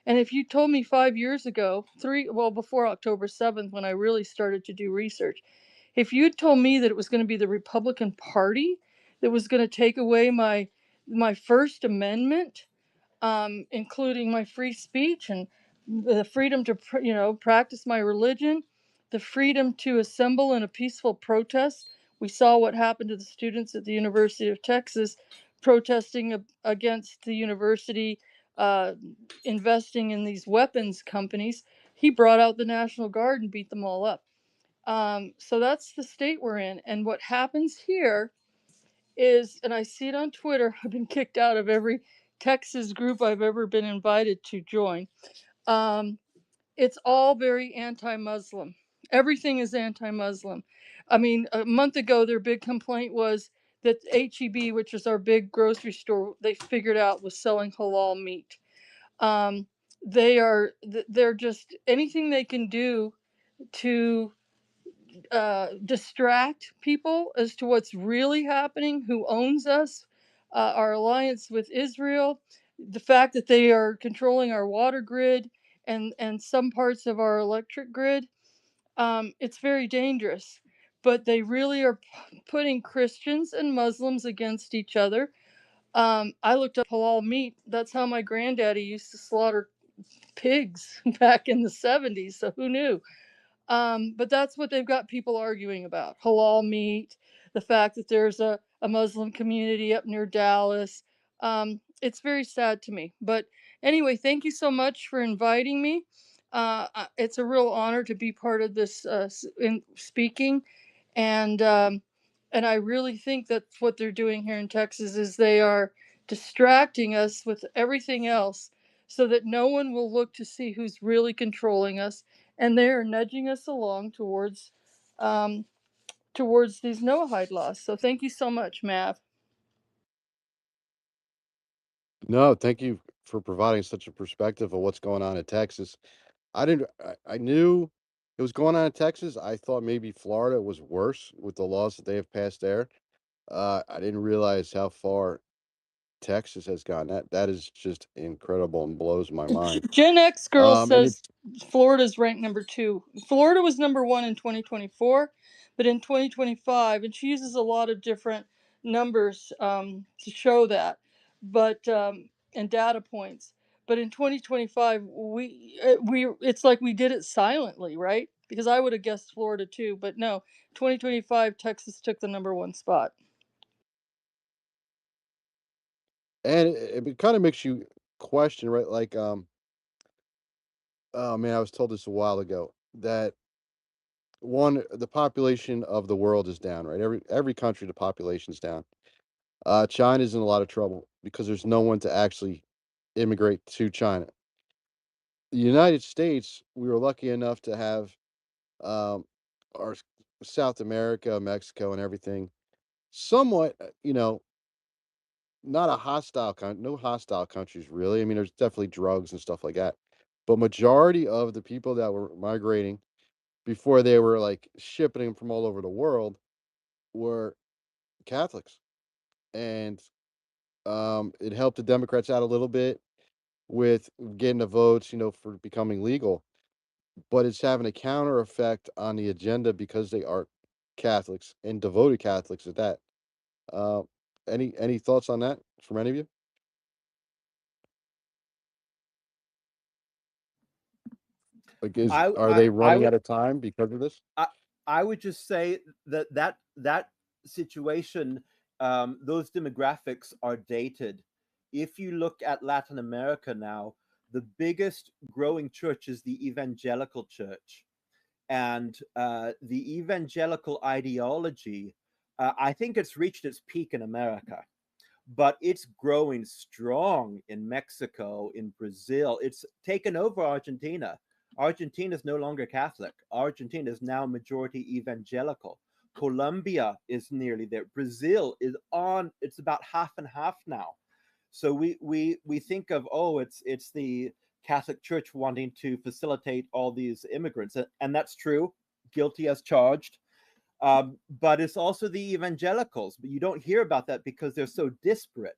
And if you told me 5 years ago, before October 7th, when I really started to do research, if you'd told me that it was going to be the Republican Party that was going to take away my First Amendment, including my free speech and the freedom to, practice my religion, the freedom to assemble in a peaceful protest. We saw what happened to the students at the University of Texas protesting against the university uh, investing in these weapons companies. He brought out the National Guard and beat them all up. So that's the state we're in. And what happens here is, and I see it on Twitter, I've been kicked out of every Texas group I've ever been invited to join. Um, it's all very anti-Muslim. Everything is anti-Muslim. I mean, a month ago, their big complaint was that HEB, which is our big grocery store, they figured out was selling halal meat. Um, they're just anything they can do to distract people as to what's really happening, who owns us, our alliance with Israel, the fact that they are controlling our water grid and some parts of our electric grid, it's very dangerous. But they really are putting Christians and Muslims against each other. I looked up halal meat. That's how my granddaddy used to slaughter pigs back in the 70s. So who knew? But that's what they've got people arguing about: halal meat, the fact that there's a Muslim community up near Dallas. It's very sad to me. But anyway, thank you so much for inviting me. It's a real honor to be part of this in speaking. And and I really think that what they're doing here in Texas is they are distracting us with everything else so that no one will look to see who's really controlling us, and they are nudging us along um, towards these Noahide laws. So thank you so much, Mav. No, thank you for providing such a perspective of what's going on in Texas. I knew it was going on in Texas. I thought maybe Florida was worse with the laws that they have passed there. I didn't realize how far Texas has gone. That is just incredible and blows my mind. Gen X girl And says it's Florida's ranked number 2. Florida was number 1 in 2024, but in 2025, and she uses a lot of different numbers to show that, but and data points. But in 2025, we it's like we did it silently, right? Because I would have guessed Florida too, but no, 2025 Texas took the number 1 spot. and it kind of makes you question, right? Like, oh man, I was told this a while ago that one, the population of the world is down, right? Every country, the population's down. China's in a lot of trouble because there's no one to actually immigrate to China. The United States, we were lucky enough to have um, our South America, Mexico, and everything somewhat, not a hostile no hostile countries really. I mean, there's definitely drugs and stuff like that, but majority of the people that were migrating before they were like shipping them from all over the world were Catholics, and it helped the Democrats out a little bit with getting the votes, for becoming legal. But it's having a counter effect on the agenda because they are Catholics and devoted Catholics at that. Uh, any thoughts on that from any of you? Like, I are I they I running would out of time because of this? I, I would just say that situation, those demographics are dated. If you look at Latin America now, the biggest growing church is the evangelical church, and the evangelical ideology. I think it's reached its peak in America, but it's growing strong in Mexico, in Brazil. It's taken over Argentina. Argentina is no longer Catholic. Argentina is now majority evangelical. Colombia is nearly there. Brazil is on, it's about half and half now. So we think of, oh, it's the Catholic Church wanting to facilitate all these immigrants, and that's true, guilty as charged. But it's also the evangelicals. But you don't hear about that because they're so disparate.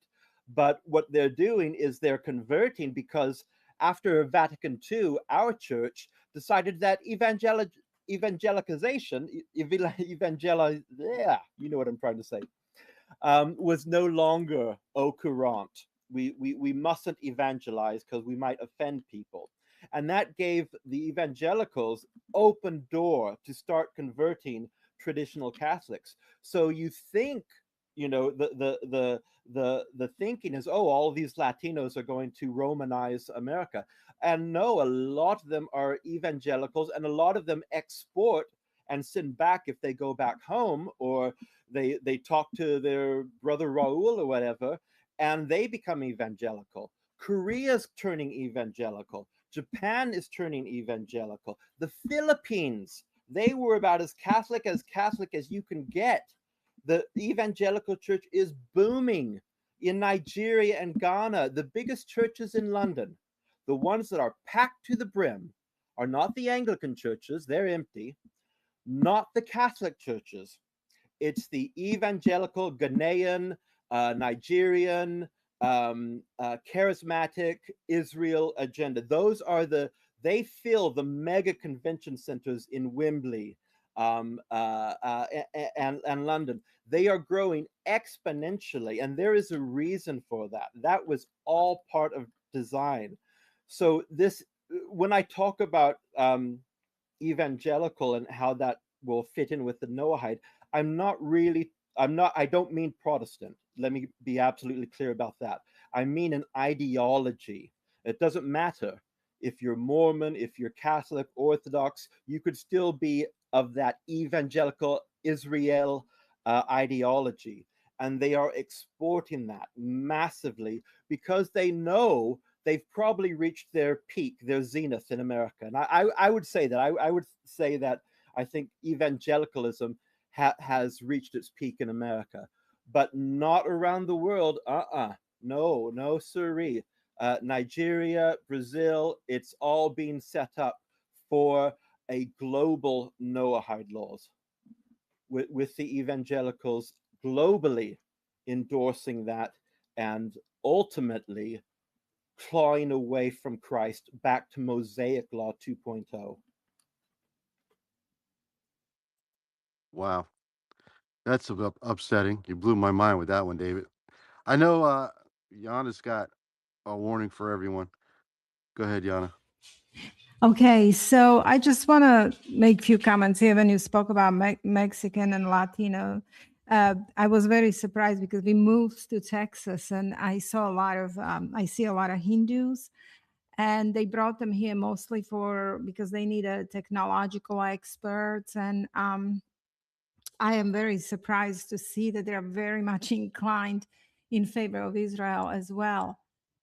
But what they're doing is they're converting because after Vatican II, our church decided that evangelicization, yeah, you know what I'm trying to say, was no longer au courant. We mustn't evangelize because we might offend people. And that gave the evangelicals open door to start converting traditional Catholics. So you think, the thinking is, oh, all these Latinos are going to Romanize America. And no, a lot of them are evangelicals, and a lot of them export and send back if they go back home, or they talk to their brother Raul or whatever, and they become evangelical. Korea's turning evangelical. Japan is turning evangelical. The Philippines, they were about as Catholic as you can get. The evangelical church is booming in Nigeria and Ghana. The biggest churches in London, the ones that are packed to the brim, are not the Anglican churches, they're empty, not the Catholic churches. It's the evangelical Ghanaian, Nigerian, charismatic Israel agenda. They fill the mega convention centers in Wembley and London. They are growing exponentially, and there is a reason for that. That was all part of design. So when I talk about evangelical and how that will fit in with the Noahide, I don't mean Protestant. Let me be absolutely clear about that. I mean an ideology. It doesn't matter if you're Mormon, if you're Catholic, Orthodox, you could still be of that evangelical Israel ideology. And they are exporting that massively because they know they've probably reached their peak, their zenith in America. And I would say that. I would say that I think evangelicalism has reached its peak in America, but not around the world. No, siree. Nigeria, Brazil, it's all being set up for a global Noahide laws with the evangelicals globally endorsing that and ultimately clawing away from Christ back to Mosaic Law 2.0. Wow, that's upsetting. You blew my mind with that one, David. I know Yana's got a warning for everyone. Go ahead, Yana. Okay, so I just want to make a few comments here. When you spoke about Mexican and Latino, I was very surprised because we moved to Texas and I saw I see a lot of Hindus, and they brought them here mostly because they need a technological experts. And I am very surprised to see that they're very much inclined in favor of Israel as well.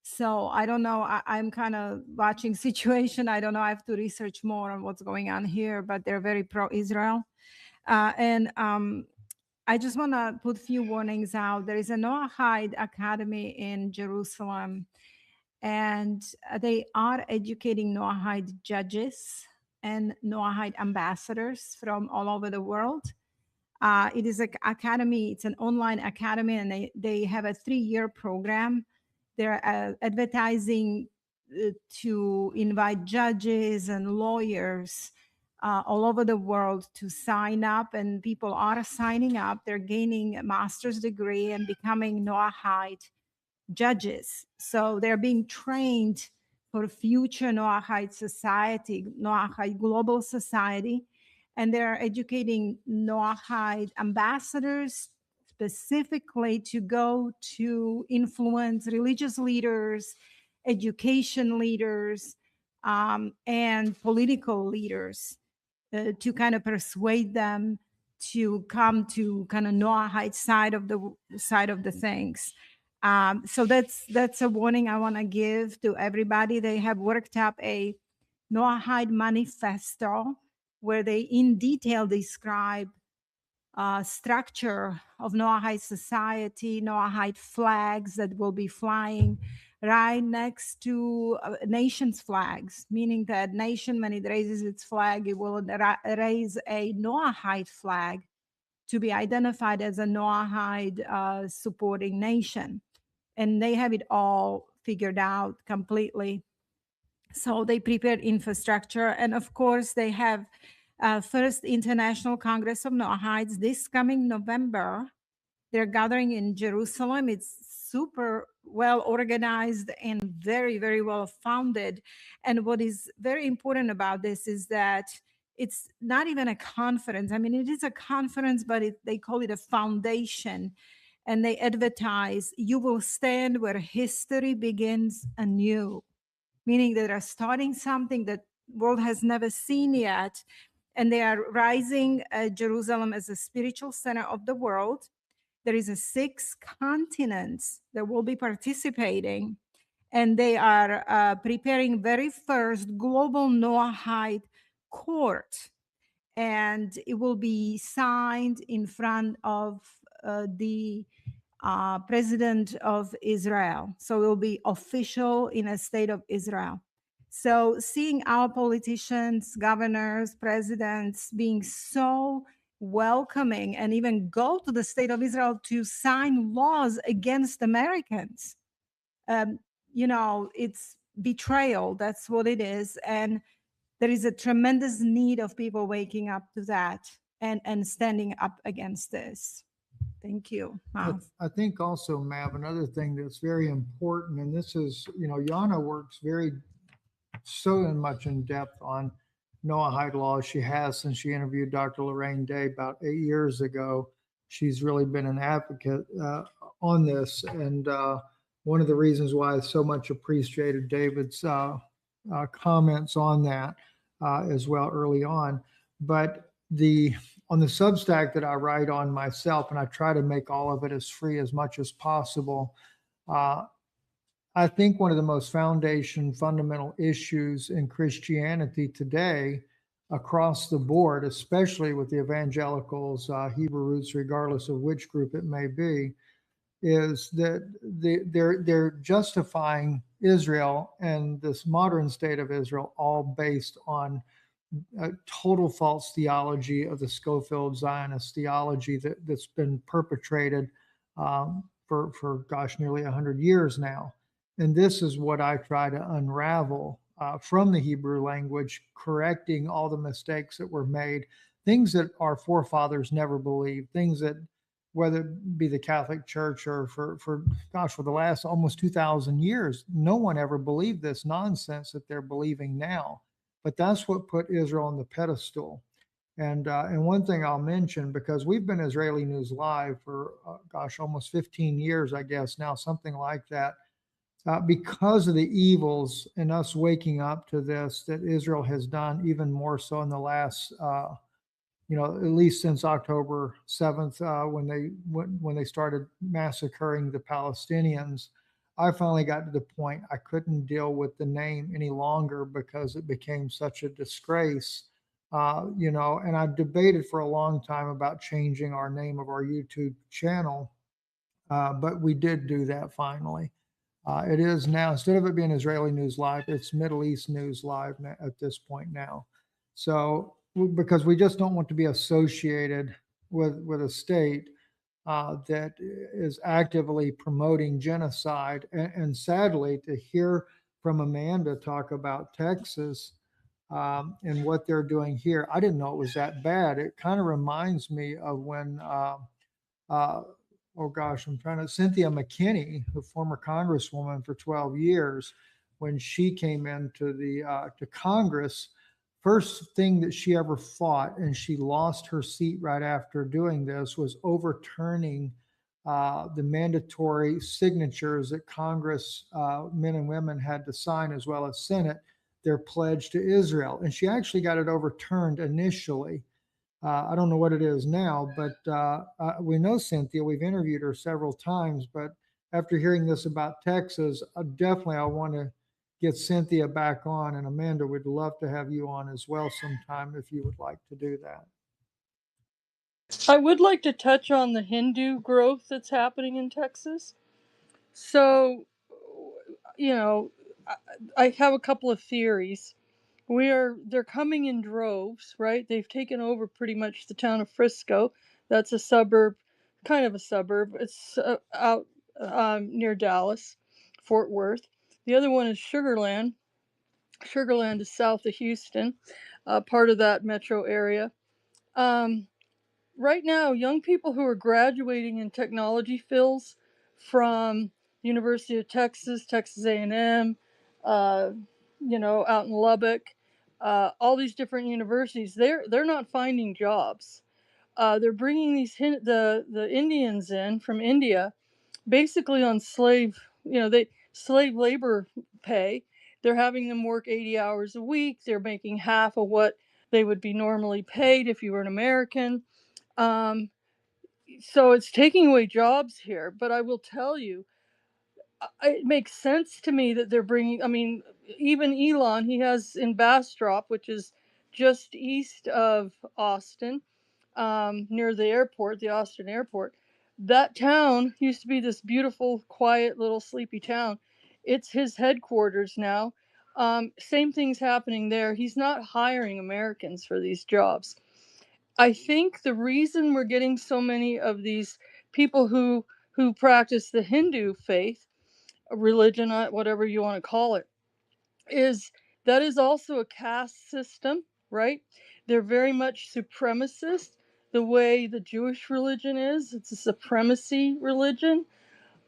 So I don't know. I'm kind of watching situation. I don't know. I have to research more on what's going on here, but they're very pro-Israel. And I just want to put a few warnings out. There is a Noahide Academy in Jerusalem, and they are educating Noahide judges and Noahide ambassadors from all over the world. It is an academy. It's an online academy, and they have a 3-year program. They're advertising to invite judges and lawyers all over the world to sign up, and people are signing up. They're gaining a master's degree and becoming Noahide judges. So they're being trained for future Noahide society, Noahide global society, and they're educating Noahide ambassadors specifically to go to influence religious leaders, education leaders, and political leaders to kind of persuade them to come to kind of Noahide side of the things. So that's a warning I want to give to everybody. They have worked up a Noahide manifesto where they in detail describe structure of Noahide society, Noahide flags that will be flying right next to nation's flags, meaning that nation, when it raises its flag, it will raise a Noahide flag to be identified as a Noahide supporting nation. And they have it all figured out completely. So they prepared infrastructure. And of course, they have first International Congress of Noahides this coming November. They're gathering in Jerusalem. It's super well organized and very, very well founded. And what is very important about this is that it's not even a conference. I mean, it is a conference, but they call it a foundation. And they advertise, you will stand where history begins anew, meaning that they're starting something that world has never seen yet. And they are rising Jerusalem as a spiritual center of the world. There is 6 continents that will be participating, and they are preparing very first global Noahide court, and it will be signed in front of the president of Israel. So it will be official in a state of Israel. So seeing our politicians, governors, presidents being so welcoming and even go to the state of Israel to sign laws against Americans. You know, it's betrayal. That's what it is. And there is a tremendous need of people waking up to that and standing up against this. Thank you. Wow. I think also, Mav, another thing that's very important, and this is, Yana works very so much in depth on Noahide laws. She has since she interviewed Dr. Lorraine Day about 8 years ago. She's really been an advocate on this, and one of the reasons why I so much appreciated David's comments on that as well early on. But on the Substack that I write on myself, and I try to make all of it as free as much as possible. I think one of the most fundamental issues in Christianity today, across the board, especially with the evangelicals, Hebrew roots, regardless of which group it may be, is that they're justifying Israel and this modern state of Israel all based on a total false theology of the Schofield Zionist theology that's been perpetrated for nearly 100 years now. And this is what I try to unravel from the Hebrew language, correcting all the mistakes that were made, things that our forefathers never believed, things that, whether it be the Catholic Church or for the last almost 2,000 years, no one ever believed this nonsense that they're believing now. But that's what put Israel on the pedestal. And one thing I'll mention, because we've been Israeli News Live for, almost 15 years, I guess now, something like that. Because of the evils and us waking up to this that Israel has done, even more so in the last, at least since October 7th, when they started massacring the Palestinians, I finally got to the point I couldn't deal with the name any longer because it became such a disgrace. And I debated for a long time about changing our name of our YouTube channel, but we did do that finally. It is now, instead of it being Israeli News Live, it's Middle East News Live at this point now. So, because we just don't want to be associated with a state that is actively promoting genocide. And sadly, to hear from Amanda talk about Texas and what they're doing here, I didn't know it was that bad. It kind of reminds me of when Cynthia McKinney, the former congresswoman for 12 years, when she came into to Congress, first thing that she ever fought, and she lost her seat right after doing this, was overturning the mandatory signatures that Congress men and women had to sign, as well as Senate, their pledge to Israel. And she actually got it overturned initially. I don't know what it is now, but we know Cynthia. We've interviewed her several times. But after hearing this about Texas, I want to get Cynthia back on. And Amanda, we'd love to have you on as well sometime if you would like to do that. I would like to touch on the Hindu growth that's happening in Texas. So, I have a couple of theories. They're coming in droves, right? They've taken over pretty much the town of Frisco. That's a suburb, kind of a suburb. It's out near Dallas, Fort Worth. The other one is Sugarland. Sugarland is south of Houston, part of that metro area. Right now, young people who are graduating in technology fields from University of Texas, Texas A&M, out in Lubbock, all these different universities, they're not finding jobs. They're bringing the Indians in from India, basically on slave labor pay. They're having them work 80 hours a week. They're making half of what they would be normally paid if you were an American. So it's taking away jobs here. But I will tell you, it makes sense to me that they're bringing. I mean, even Elon, he has in Bastrop, which is just east of Austin, near the airport, the Austin airport. That town used to be this beautiful, quiet, little sleepy town. It's his headquarters now. Same thing's happening there. He's not hiring Americans for these jobs. I think the reason we're getting so many of these people who practice the Hindu faith religion, whatever you want to call it, is that is also a caste system, right? They're very much supremacist, the way the Jewish religion is. It's a supremacy religion.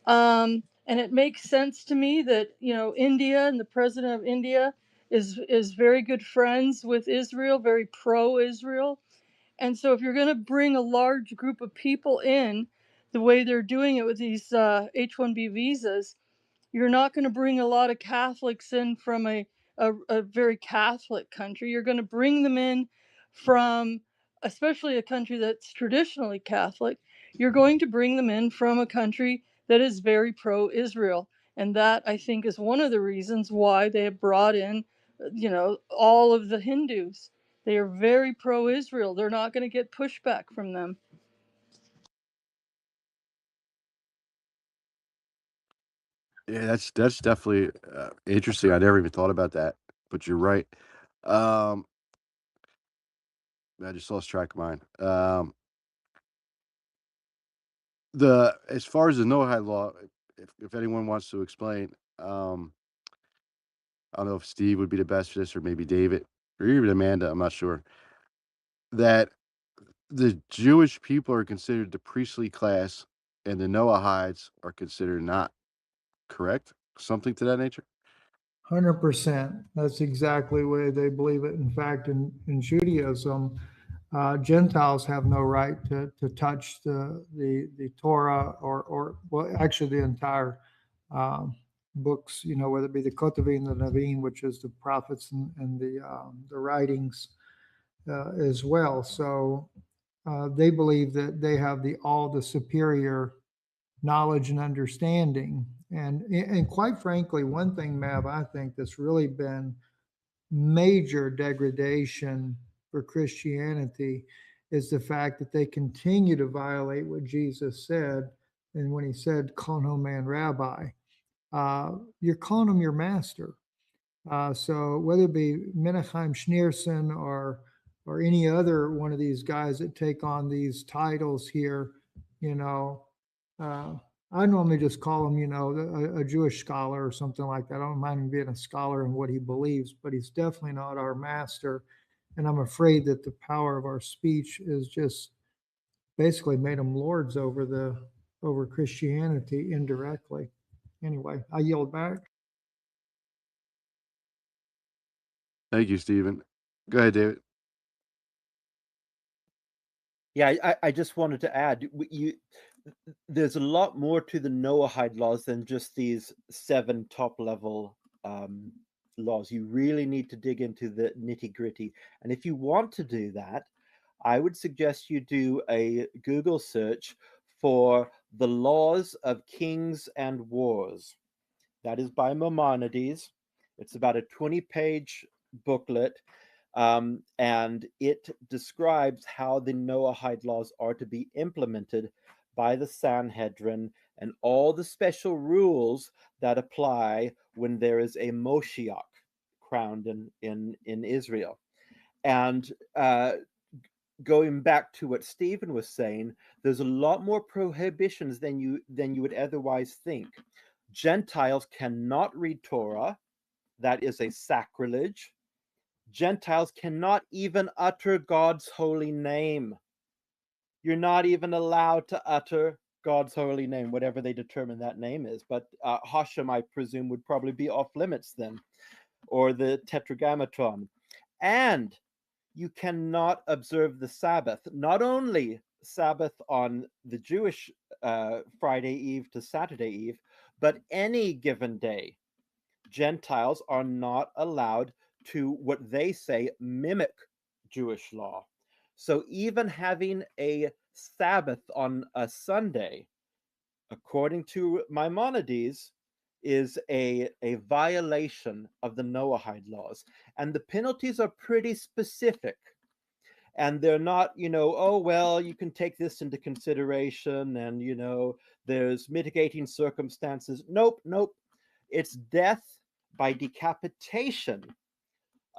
And it makes sense to me that, you know, India and the president of India is very good friends with Israel, very pro-Israel. And so if you're going to bring a large group of people in the way they're doing it with these H-1B visas, you're not going to bring a lot of Catholics in from a very Catholic country. You're going to bring them in from, especially a country that's traditionally Catholic, you're going to bring them in from a country that is very pro Israel. And that, I think, is one of the reasons why they have brought in, you know, all of the Hindus. They are very pro Israel. They're not going to get pushback from them. Yeah, that's definitely interesting. I never even thought about that, but you're right. Um, I just lost track of mine. The as far as the Noahide law, if anyone wants to explain, I don't know if Steve would be the best for this, or maybe David, or even Amanda. I'm not sure. That the Jewish people are considered the priestly class, and the Noahides are considered not. Correct? Something to that nature. 100%. That's exactly the way they believe it. In fact, in Judaism, Gentiles have no right to touch the Torah or well, actually the entire um, books, you know, whether it be the Ketuvim, the Nevi'im, which is the prophets and the writings as well. So they believe that they have all the superior knowledge and understanding. And quite frankly, one thing, Mav, I think that's really been major degradation for Christianity is the fact that they continue to violate what Jesus said. And when he said, call no man rabbi, you're calling him your master. So whether it be Menachem Schneerson or any other one of these guys that take on these titles here, you know, uh, I normally just call him, you know, a Jewish scholar or something like that. I don't mind him being a scholar in what he believes, but he's definitely not our master. And I'm afraid that the power of our speech is just basically made them lords over Christianity indirectly. Anyway, I yield back. Thank you, Stephen. Go ahead, David. Yeah, I just wanted to add, there's a lot more to the Noahide laws than just these 7 top-level laws. You really need to dig into the nitty-gritty. And if you want to do that, I would suggest you do a Google search for the laws of kings and wars. That is by Maimonides. It's about a 20-page booklet, and it describes how the Noahide laws are to be implemented by the Sanhedrin and all the special rules that apply when there is a Moshiach crowned in Israel. And going back to what Stephen was saying, there's a lot more prohibitions than you would otherwise think. Gentiles cannot read Torah. That is a sacrilege. Gentiles cannot even utter God's holy name. You're not even allowed to utter God's holy name, whatever they determine that name is. But Hashem, I presume, would probably be off limits then, or the Tetragrammaton. And you cannot observe the Sabbath. Not only Sabbath on the Jewish Friday Eve to Saturday Eve, but any given day. Gentiles are not allowed to, what they say, mimic Jewish law. So even having a Sabbath on a Sunday, according to Maimonides, is a violation of the Noahide laws. And the penalties are pretty specific. And they're not, you know, oh, well, you can take this into consideration and, you know, there's mitigating circumstances. Nope, nope. It's death by decapitation.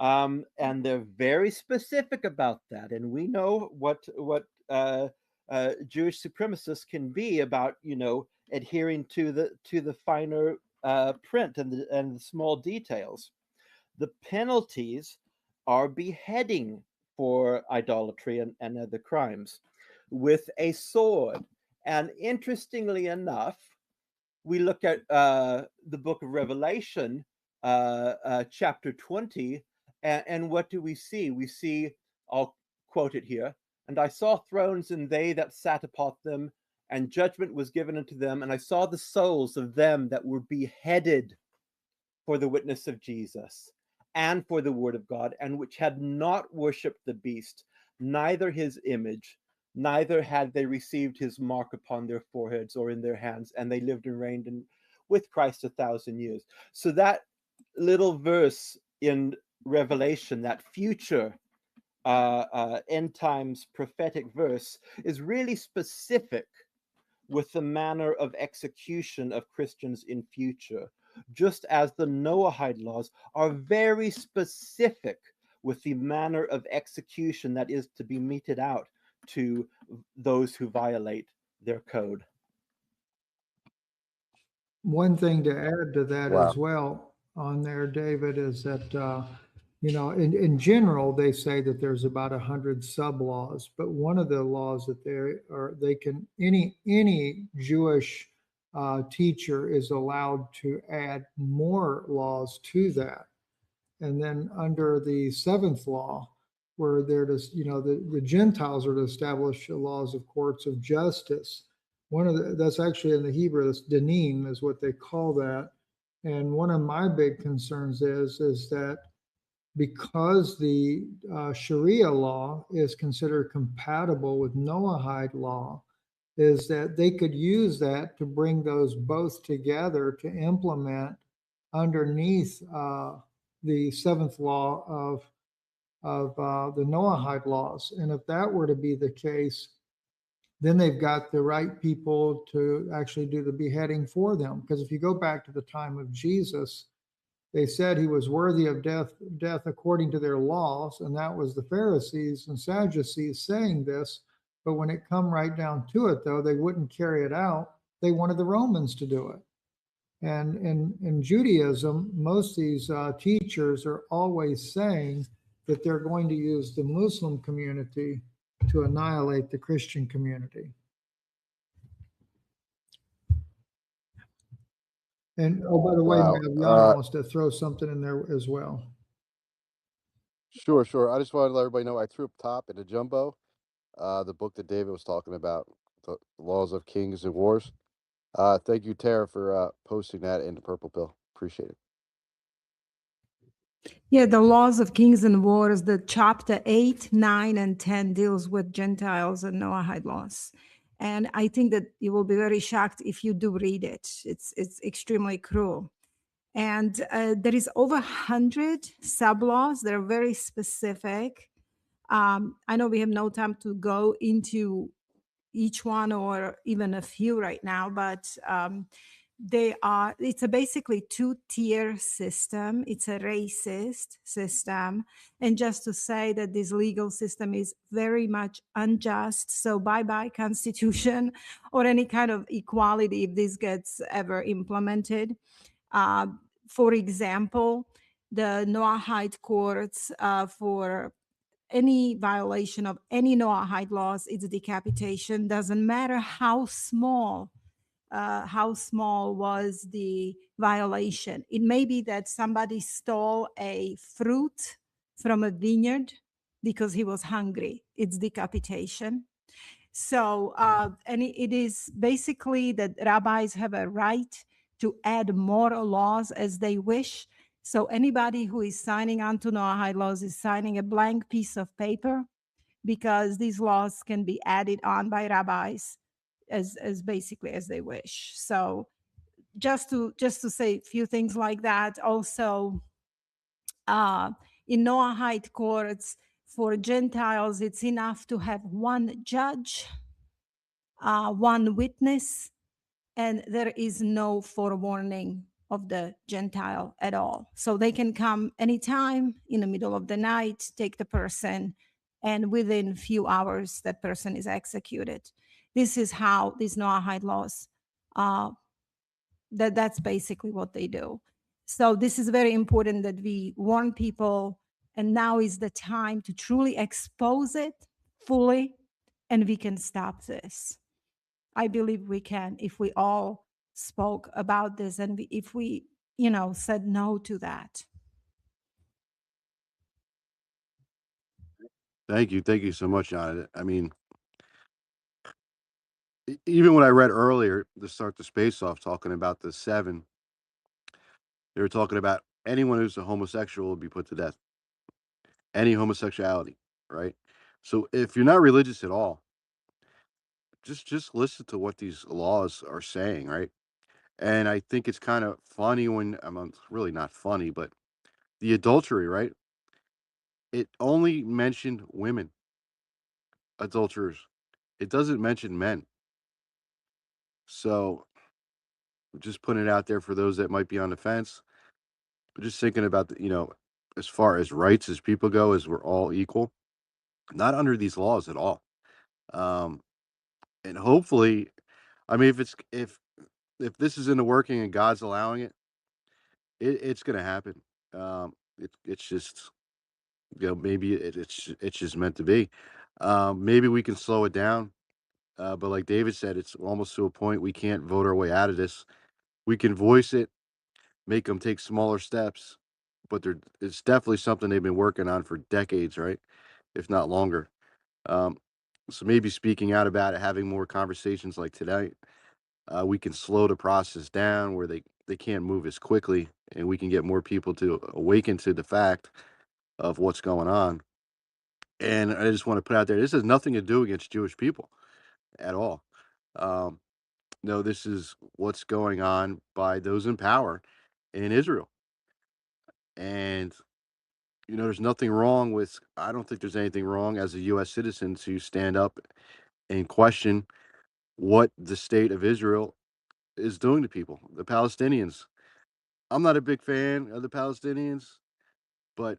And they're very specific about that. And we know what Jewish supremacists can be about, you know, adhering to the finer print and the small details. The penalties are beheading for idolatry and other crimes with a sword. And interestingly enough, we look at the book of Revelation, chapter 20, and what do we see? We see, I'll quote it here, and I saw thrones and they that sat upon them, and judgment was given unto them, and I saw the souls of them that were beheaded for the witness of Jesus and for the word of God, and which had not worshipped the beast, neither his image, neither had they received his mark upon their foreheads or in their hands, and they lived and reigned with Christ 1,000 years. So that little verse in Revelation, that future end times prophetic verse, is really specific with the manner of execution of Christians in future, just as the Noahide laws are very specific with the manner of execution that is to be meted out to those who violate their code. One thing to add to that Wow. as well on there, David, is that, in general, they say that there's about 100 sub laws, but one of the laws that any Jewish teacher is allowed to add more laws to that. And then under the seventh law, where they're to, the Gentiles are to establish laws of courts of justice. That's actually in the Hebrew, that's dinim is what they call that. And one of my big concerns is that because the Sharia law is considered compatible with Noahide law, is that they could use that to bring those both together to implement underneath the seventh law of the Noahide laws. And if that were to be the case, then they've got the right people to actually do the beheading for them. Because if you go back to the time of Jesus, they said he was worthy of death according to their laws, and that was the Pharisees and Sadducees saying this. But when it come right down to it, though, they wouldn't carry it out. They wanted the Romans to do it. And in Judaism, most of these teachers are always saying that they're going to use the Muslim community to annihilate the Christian community. And oh, by the way, Wow. Maviana wants to throw something in there as well. Sure, sure. I just wanted to let everybody know I threw up top in the jumbo, the book that David was talking about, the laws of kings and wars. Thank you, Tara, for posting that in the Purple Pill. Appreciate it. Yeah, the laws of kings and wars, the chapter 8, 9, and 10 deals with Gentiles and Noahide laws. And I think that you will be very shocked if you do read it. It's extremely cruel. And there is over 100 sub-laws that are very specific. I know we have no time to go into each one or even a few right now, but it's a basically two-tier system. It's a racist system. And just to say that this legal system is very much unjust. So bye-bye Constitution or any kind of equality if this gets ever implemented. For example, the Noahide courts for any violation of any Noahide laws, it's decapitation. Doesn't matter how small was the violation. It may be that somebody stole a fruit from a vineyard because he was hungry. It's decapitation. So, and it is basically that rabbis have a right to add more laws as they wish. So anybody who is signing on to Noahide laws is signing a blank piece of paper, because these laws can be added on by rabbis as basically as they wish. So just to say a few things like that. Also, in Noahide courts for Gentiles, it's enough to have one judge, one witness, and there is no forewarning of the Gentile at all. So they can come anytime in the middle of the night, take the person, and within few hours, that person is executed. This is how these Noahide laws That's basically what they do. So this is very important that we warn people, and now is the time to truly expose it fully, and we can stop this. I believe we can if we all spoke about this, and if we, said no to that. Thank you. Thank you so much, John. I mean, even when I read earlier to start the space off talking about the seven, they were talking about anyone who's a homosexual will be put to death. Any homosexuality, right? So if you're not religious at all, just listen to what these laws are saying, right? And I think it's kind of funny when it's really not funny, but the adultery, right? It only mentioned women, adulterers. It doesn't mention men. So just putting it out there for those that might be on the fence. Just thinking about as far as rights as people go, as we're all equal, not under these laws at all. Um, and hopefully, I mean, if this is in the working and God's allowing it, it's going to happen. It's just maybe it's just meant to be. Maybe we can slow it down. But like David said, it's almost to a point we can't vote our way out of this. We can voice it, make them take smaller steps, but it's definitely something they've been working on for decades, right? If not longer. Um, so maybe speaking out about it, having more conversations like today, we can slow the process down where they can't move as quickly, and we can get more people to awaken to the fact of what's going on. And I just want to put out there, this has nothing to do against Jewish people at all. Um, no, this is what's going on by those in power in Israel. And there's nothing wrong with, I don't think there's anything wrong as a US citizen to stand up and question what the state of Israel is doing to people, the Palestinians. I'm not a big fan of the Palestinians, but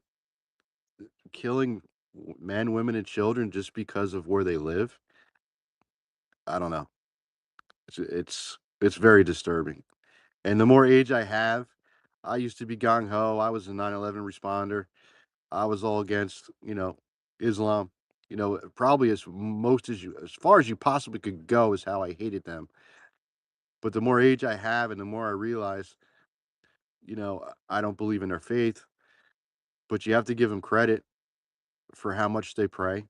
killing men, women, and children just because of where they live, I don't know. It's very disturbing. And the more age I have, I used to be gung ho. I was a 9/11 responder. I was all against, Islam. Probably as far as you possibly could go is how I hated them. But the more age I have and the more I realize, I don't believe in their faith, but you have to give them credit for how much they pray.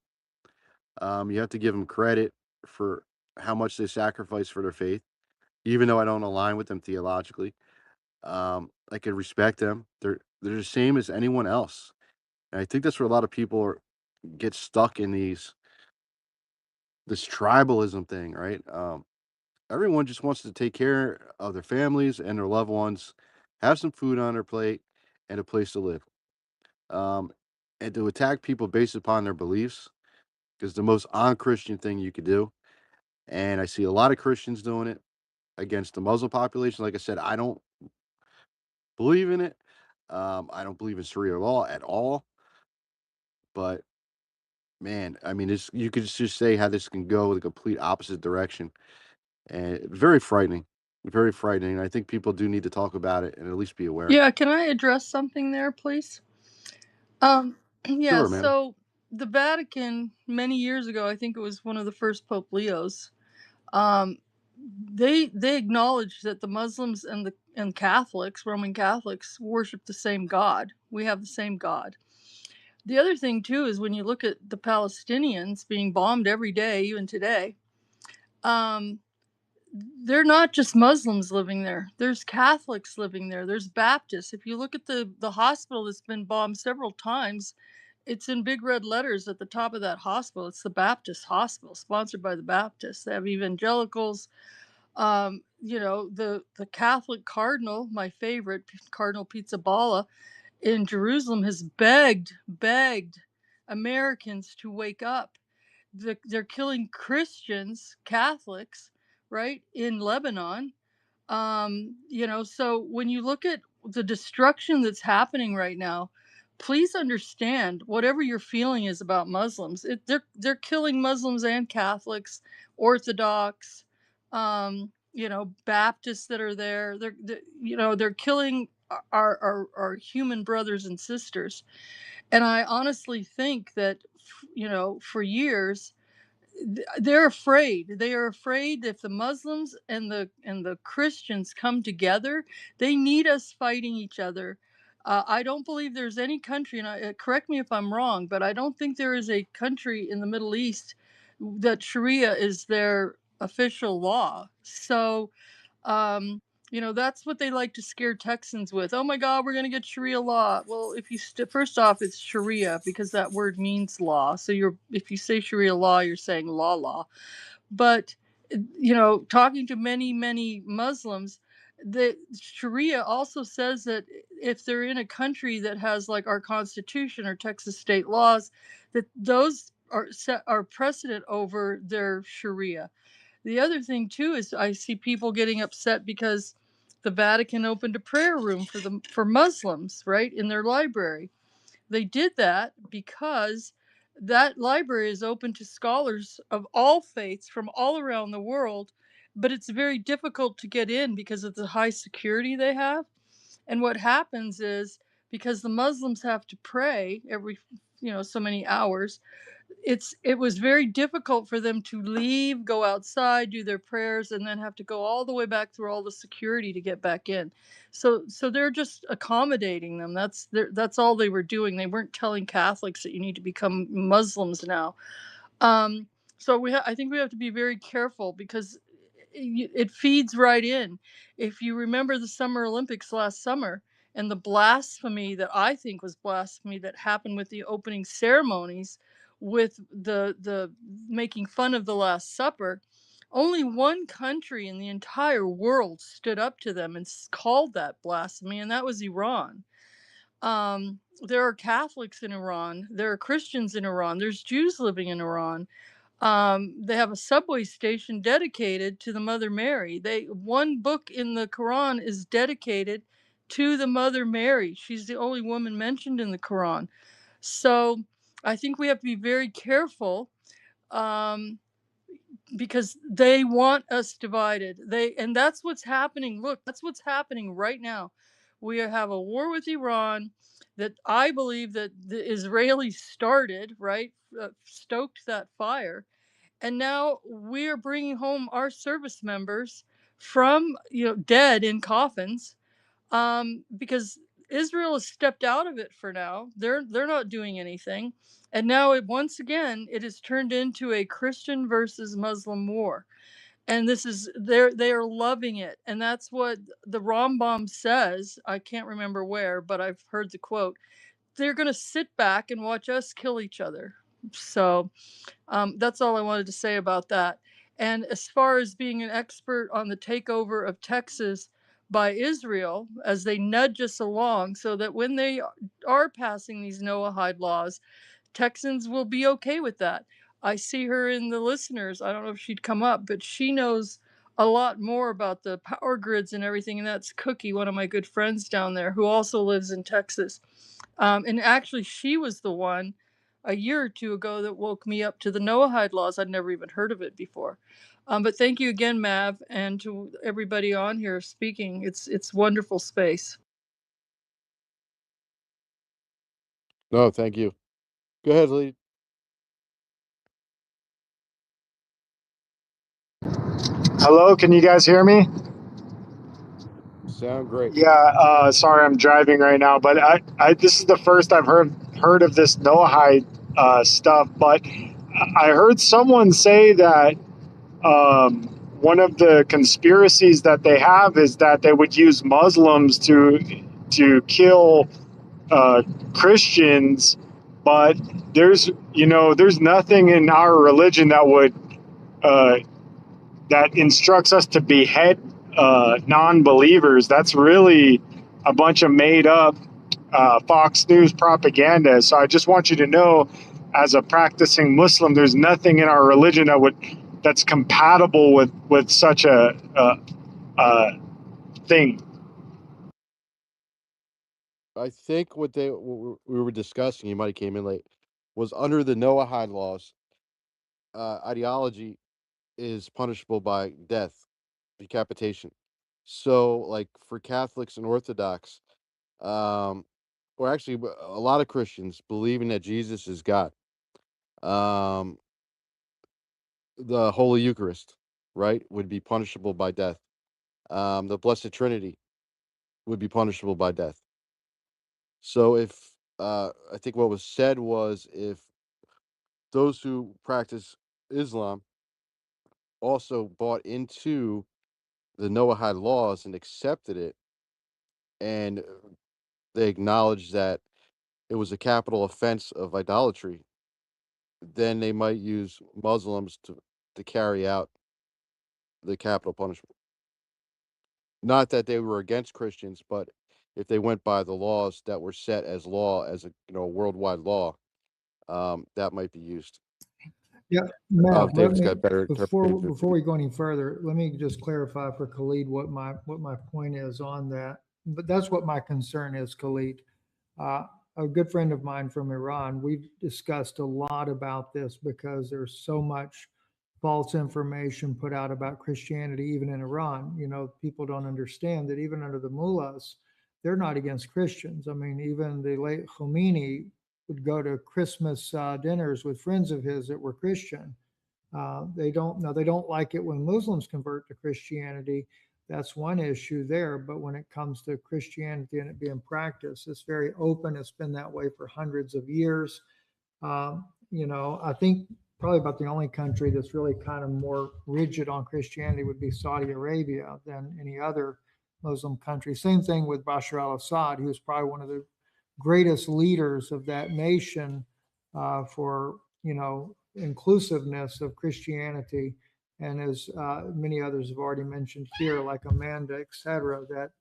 You have to give them credit for how much they sacrifice for their faith, even though I don't align with them theologically. I could respect them. They're the same as anyone else. And I think that's where a lot of people get stuck in this tribalism thing, right? Everyone just wants to take care of their families and their loved ones, have some food on their plate, and a place to live. Um, and to attack people based upon their beliefs is the most unchristian thing you could do. And I see a lot of Christians doing it against the Muslim population. Like I said, I don't believe in it. I don't believe in Sharia law at all. But man, I mean, you could just say how this can go the complete opposite direction, and very frightening, very frightening. I think people do need to talk about it and at least be aware. Yeah, can I address something there, please? Yeah, Sure, man. so the Vatican, many years ago, I think it was one of the first Pope Leos, um, they acknowledged that the Muslims and Catholics, Roman Catholics, worship the same God. We have the same God. The other thing too is when you look at the Palestinians being bombed every day, even today, um, they're not just Muslims living there. There's Catholics living there. There's Baptists. If you look at the hospital that's been bombed several times, it's in big red letters at the top of that hospital. It's the Baptist hospital, sponsored by the Baptists. They have evangelicals. The Catholic cardinal, my favorite, Cardinal Pizzaballa in Jerusalem, has begged Americans to wake up. They're killing Christians, Catholics, right, in Lebanon. So when you look at the destruction that's happening right now, please understand whatever your feeling is about Muslims. They're killing Muslims and Catholics, Orthodox. Baptists that are there. They're killing our human brothers and sisters. And I honestly think that, for years, they're afraid. They are afraid if the Muslims and the Christians come together, they need us fighting each other. I don't believe there's any country, and correct me if I'm wrong, but I don't think there is a country in the Middle East that Sharia is their official law. So, um, that's what they like to scare Texans with. Oh my God, we're going to get Sharia law. Well, if you first off, it's Sharia because that word means law. So if you say Sharia law, you're saying law. But talking to many Muslims, the Sharia also says that if they're in a country that has like our Constitution or Texas state laws, that those are precedent over their Sharia. The other thing too is I see people getting upset because the Vatican opened a prayer room for Muslims, right, in their library. They did that because that library is open to scholars of all faiths from all around the world, but it's very difficult to get in because of the high security they have. And what happens is because the Muslims have to pray every so many hours, it was very difficult for them to leave, go outside, do their prayers, and then have to go all the way back through all the security to get back in. So they're just accommodating them. That's all they were doing. They weren't telling Catholics that you need to become Muslims now. Um, I think we have to be very careful because it feeds right in. If you remember the Summer Olympics last summer and the blasphemy that I think was blasphemy that happened with the opening ceremonies, with the making fun of the Last Supper, only one country in the entire world stood up to them and called that blasphemy, and that was Iran. There are Catholics in Iran. There are Christians in Iran. There's Jews living in Iran. They have a subway station dedicated to the Mother Mary. One book in the Quran is dedicated to the Mother Mary. She's the only woman mentioned in the Quran. So I think we have to be very careful, um, because they want us divided. And that's what's happening. Look, that's what's happening right now. We have a war with Iran that I believe that the Israelis started, right? Stoked that fire, and now we're bringing home our service members from dead in coffins, because Israel has stepped out of it for now. They're not doing anything, and now once again it has turned into a Christian versus Muslim war. And they are loving it, and that's what the Rambam says. I can't remember where, but I've heard the quote. They're going to sit back and watch us kill each other. So that's all I wanted to say about that. And as far as being an expert on the takeover of Texas by Israel, as they nudge us along so that when they are passing these Noahide laws, Texans will be okay with that. I see her in the listeners. I don't know if she'd come up, but she knows a lot more about the power grids and everything. And that's Cookie, one of my good friends down there, who also lives in Texas. And actually, she was the one a year or two ago that woke me up to the Noahide laws. I'd never even heard of it before. But thank you again, Mav, and to everybody on here speaking. It's wonderful space. No, thank you. Go ahead, Lee. Hello, can you guys hear me? Sound great. Yeah, sorry, I'm driving right now, but this is the first I've heard of this Noahide stuff. But I heard someone say that um, one of the conspiracies that they have is that they would use Muslims to kill Christians, but there's nothing in our religion that would uh, that instructs us to behead non-believers. That's really a bunch of made up Fox News propaganda. So I just want you to know, as a practicing Muslim, there's nothing in our religion that's compatible with such a thing. I think what we were discussing, you might have came in late, was under the Noahide laws, ideology is punishable by death. decapitation. So, like for Catholics and Orthodox, or actually a lot of Christians believing that Jesus is God, um, the Holy Eucharist, right, would be punishable by death. The Blessed Trinity would be punishable by death. So if I think what was said was if those who practice Islam also bought into the Noahide laws and accepted it, and they acknowledged that it was a capital offense of idolatry, then they might use Muslims to carry out the capital punishment. Not that they were against Christians, but if they went by the laws that were set as law, as a worldwide law, that might be used. Yeah, Matt, If let David's me, got better interpretation. before we go any further, let me just clarify for Khalid what my point is on that. But that's what my concern is, Khalid. Uh, a good friend of mine from Iran, we've discussed a lot about this because there's so much false information put out about Christianity, even in Iran. You know, people don't understand that even under the mullahs, they're not against Christians. I mean, even the late Khomeini would go to Christmas dinners with friends of his that were Christian. They don't like it when Muslims convert to Christianity. That's one issue there. But when it comes to Christianity and it being practiced, it's very open. It's been that way for hundreds of years. I think probably about the only country that's really kind of more rigid on Christianity would be Saudi Arabia than any other Muslim country. Same thing with Bashar al-Assad, who was probably one of the greatest leaders of that nation for inclusiveness of Christianity, and as many others have already mentioned here, like Amanda, et cetera, that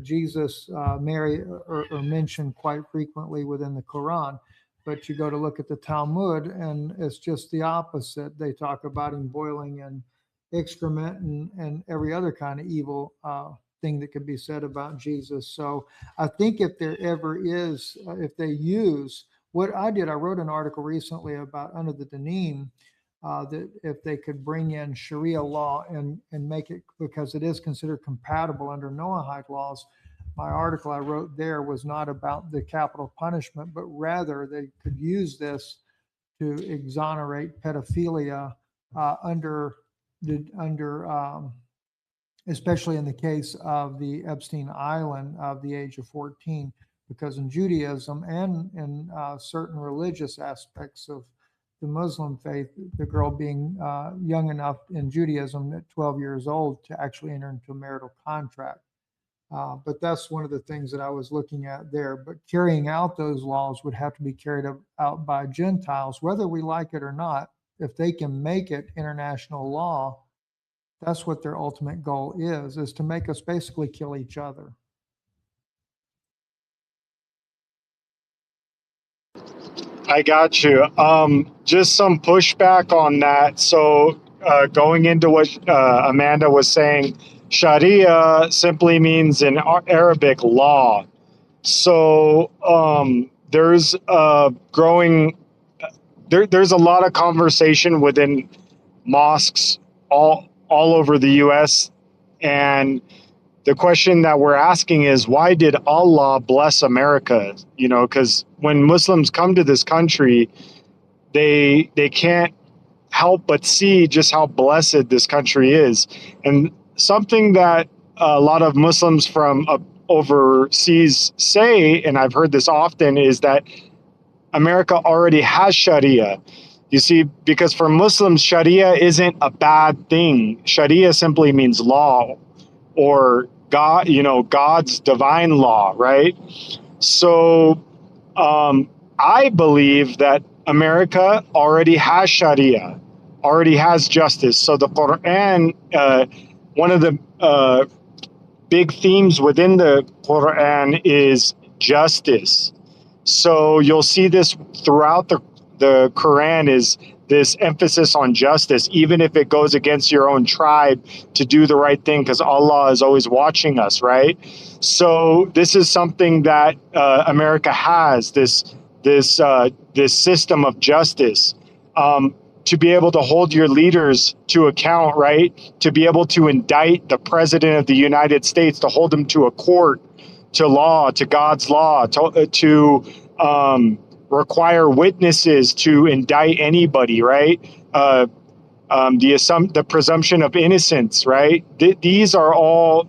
Jesus, Mary are mentioned quite frequently within the Quran. But you go to look at the Talmud, and it's just the opposite. They talk about him boiling in excrement and every other kind of evil thing that could be said about Jesus. So I think if there ever is, if they use what I did, I wrote an article recently about under the Danim, that if they could bring in Sharia law and make it, because it is considered compatible under Noahide laws. My article I wrote there was not about the capital punishment, but rather they could use this to exonerate pedophilia especially in the case of the Epstein Island of the age of 14, because in Judaism and in certain religious aspects of the Muslim faith, the girl being young enough in Judaism at 12 years old to actually enter into a marital contract. But that's one of the things that I was looking at there. But carrying out those laws would have to be carried out by Gentiles, whether we like it or not. If they can make it international law, that's what their ultimate goal is to make us basically kill each other. I got you. Just some pushback on that. So, going into what Amanda was saying, Sharia simply means in Arabic law. So, there's a growing, there's a lot of conversation within mosques all over the U.S. and the question that we're asking is, why did Allah bless America? You know, because when Muslims come to this country, they can't help but see just how blessed this country is. And something that a lot of Muslims from overseas say, and I've heard this often, is that America already has Sharia. You see, because for Muslims, Sharia isn't a bad thing. Sharia simply means law, or God, God's divine law, right? So I believe that America already has Sharia, already has justice. So the Quran, one of the big themes within the Quran is justice. So you'll see this throughout the Quran is this emphasis on justice, even if it goes against your own tribe, to do the right thing, because Allah is always watching us, right? So this is something that America has, this system of justice. to be able to hold your leaders to account, right? To be able to indict the president of the United States, to hold him to a court, to law, to God's law, to require witnesses to indict anybody, right? The presumption of innocence, right? These are all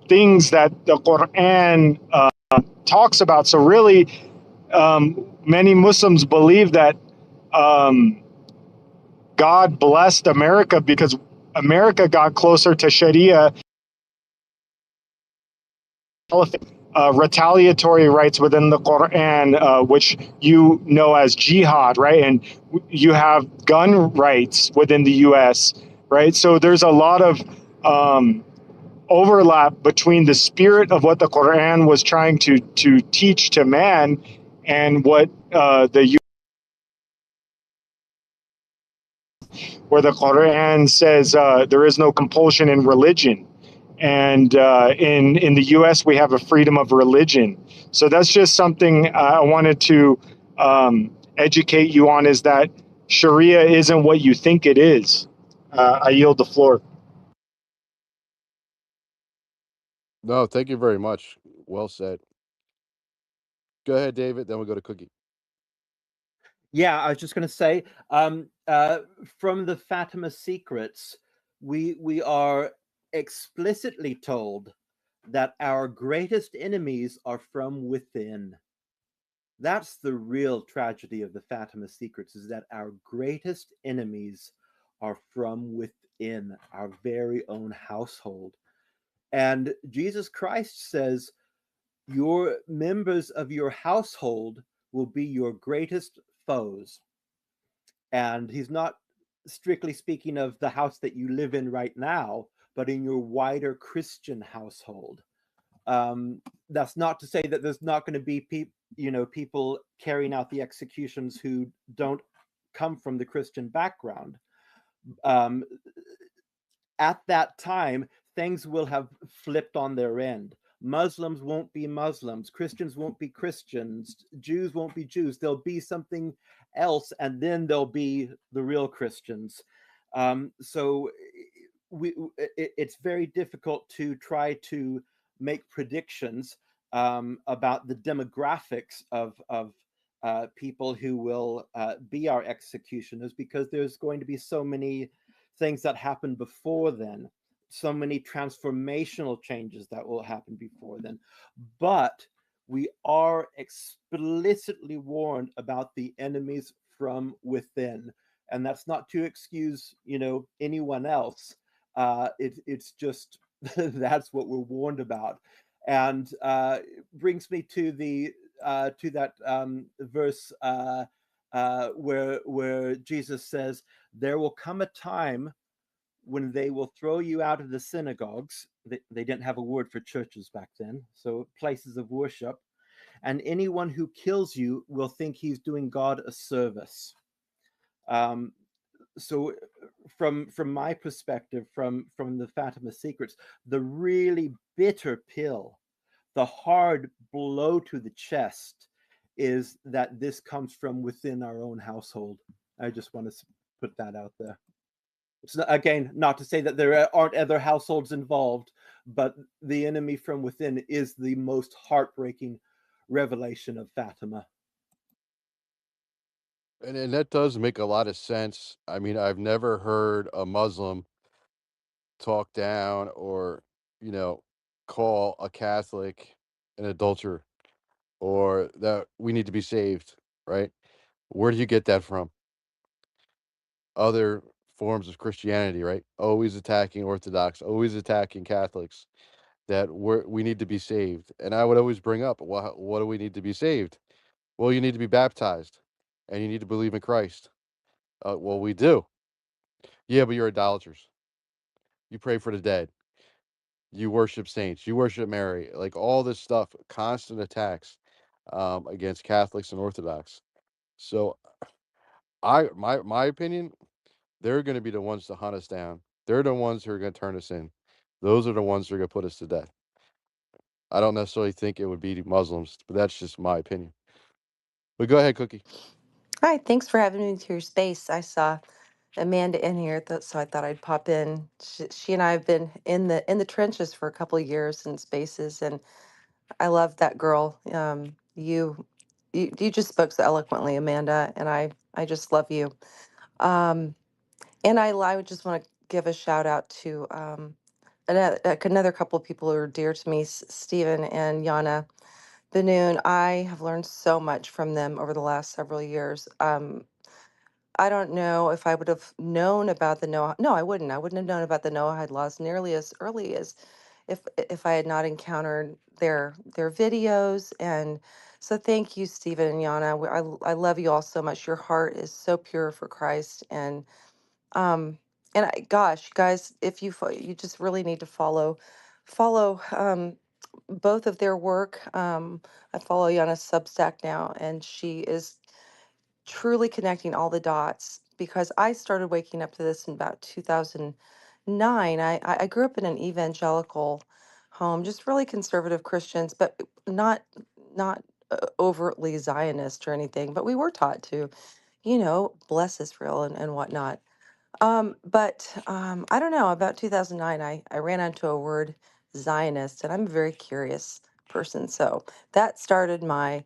things that the Quran talks about. So really, many Muslims believe that God blessed America because America got closer to Sharia, retaliatory rights within the Quran, which you know as jihad, right? And you have gun rights within the U.S., right? So there's a lot of overlap between the spirit of what the Quran was trying to teach to man and what where the Quran says there is no compulsion in religion. And in the U.S., we have a freedom of religion. So that's just something I wanted to educate you on, is that Sharia isn't what you think it is. I yield the floor. No, thank you very much. Well said. Go ahead, David. Then we'll go to Cookie. Yeah, I was just going to say, from the Fatima Secrets, we are explicitly told that our greatest enemies are from within. That's the real tragedy of the Fatima Secrets, is that our greatest enemies are from within our very own household. And Jesus Christ says, your members of your household will be your greatest foes. And he's not strictly speaking of the house that you live in right now, but in your wider Christian household. That's not to say that there's not going to be people carrying out the executions who don't come from the Christian background. At that time, things will have flipped on their end. Muslims won't be Muslims, Christians won't be Christians, Jews won't be Jews. There'll be something else, and then there'll be the real Christians. So it's very difficult to try to make predictions about the demographics of people who will be our executioners, because there's going to be so many things that happen before then, so many transformational changes that will happen before then. But we are explicitly warned about the enemies from within, and that's not to excuse anyone else. It's just that's what we're warned about. And brings me to that verse where Jesus says, there will come a time when they will throw you out of the synagogues. They didn't have a word for churches back then, so places of worship. And anyone who kills you will think he's doing God a service. So from my perspective, from the Fatima Secrets, the really bitter pill, the hard blow to the chest, is that this comes from within our own household. I just want to put that out there. It's not, again, not to say that there aren't other households involved, but the enemy from within is the most heartbreaking revelation of Fatima. And that does make a lot of sense. I mean, I've never heard a Muslim talk down or, you know, call a Catholic an adulterer or that we need to be saved, right? Where do you get that from? Other forms of Christianity, right? Always attacking Orthodox, always attacking Catholics, that we need to be saved. And I would always bring up, well, what do we need to be saved? Well, you need to be baptized and you need to believe in Christ. Well, we do. Yeah, but you're idolaters. You pray for the dead. You worship saints. You worship Mary. Like all this stuff, constant attacks against Catholics and Orthodox. So my opinion, they're going to be the ones to hunt us down. They're the ones who are going to turn us in. Those are the ones who are going to put us to death. I don't necessarily think it would be Muslims, but that's just my opinion. But go ahead, Cookie. Hi, thanks for having me to your space. I saw Amanda in here, so I thought I'd pop in. She and I have been in the trenches for a couple of years in spaces, and I love that girl. You just spoke so eloquently, Amanda, and I just love you. Um, and I would just want to give a shout out to another couple of people who are dear to me, Stephen and Yana Benoon. I have learned so much from them over the last several years. I don't know if I would have known about the Noah. No, I wouldn't. I wouldn't have known about the Noahide laws nearly as early as if I had not encountered their videos. And so, thank you, Stephen and Yana. I love you all so much. Your heart is so pure for Christ, um, gosh, guys, if you just really need to follow both of their work. I follow Yana's Substack now, and she is truly connecting all the dots because I started waking up to this in about 2009. I grew up in an evangelical home, just really conservative Christians, but not overtly Zionist or anything. But we were taught to, bless Israel and whatnot. But I don't know. About 2009, I ran onto a word Zionist, and I'm a very curious person. So that started my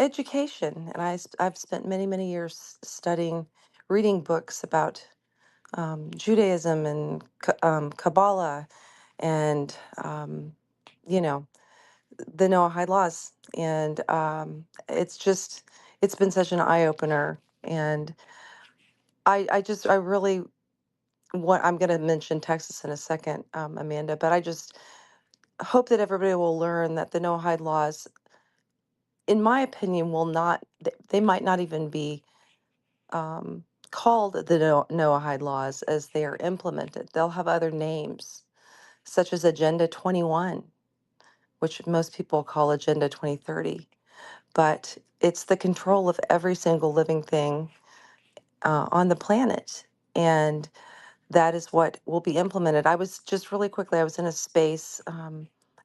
education, and I've spent many, many years studying, reading books about Judaism and Kabbalah and, you know, the Noahide laws. And it's been such an eye opener. And I really what I'm going to mention Texas in a second, Amanda, but I just hope that everybody will learn that the no-hide laws, in my opinion, will not, they might not even be called the no-hide laws as they are implemented. They'll have other names, such as Agenda 21, which most people call Agenda 2030. But it's the control of every single living thing on the planet. And that is what will be implemented. I was just really quickly, I was in a space,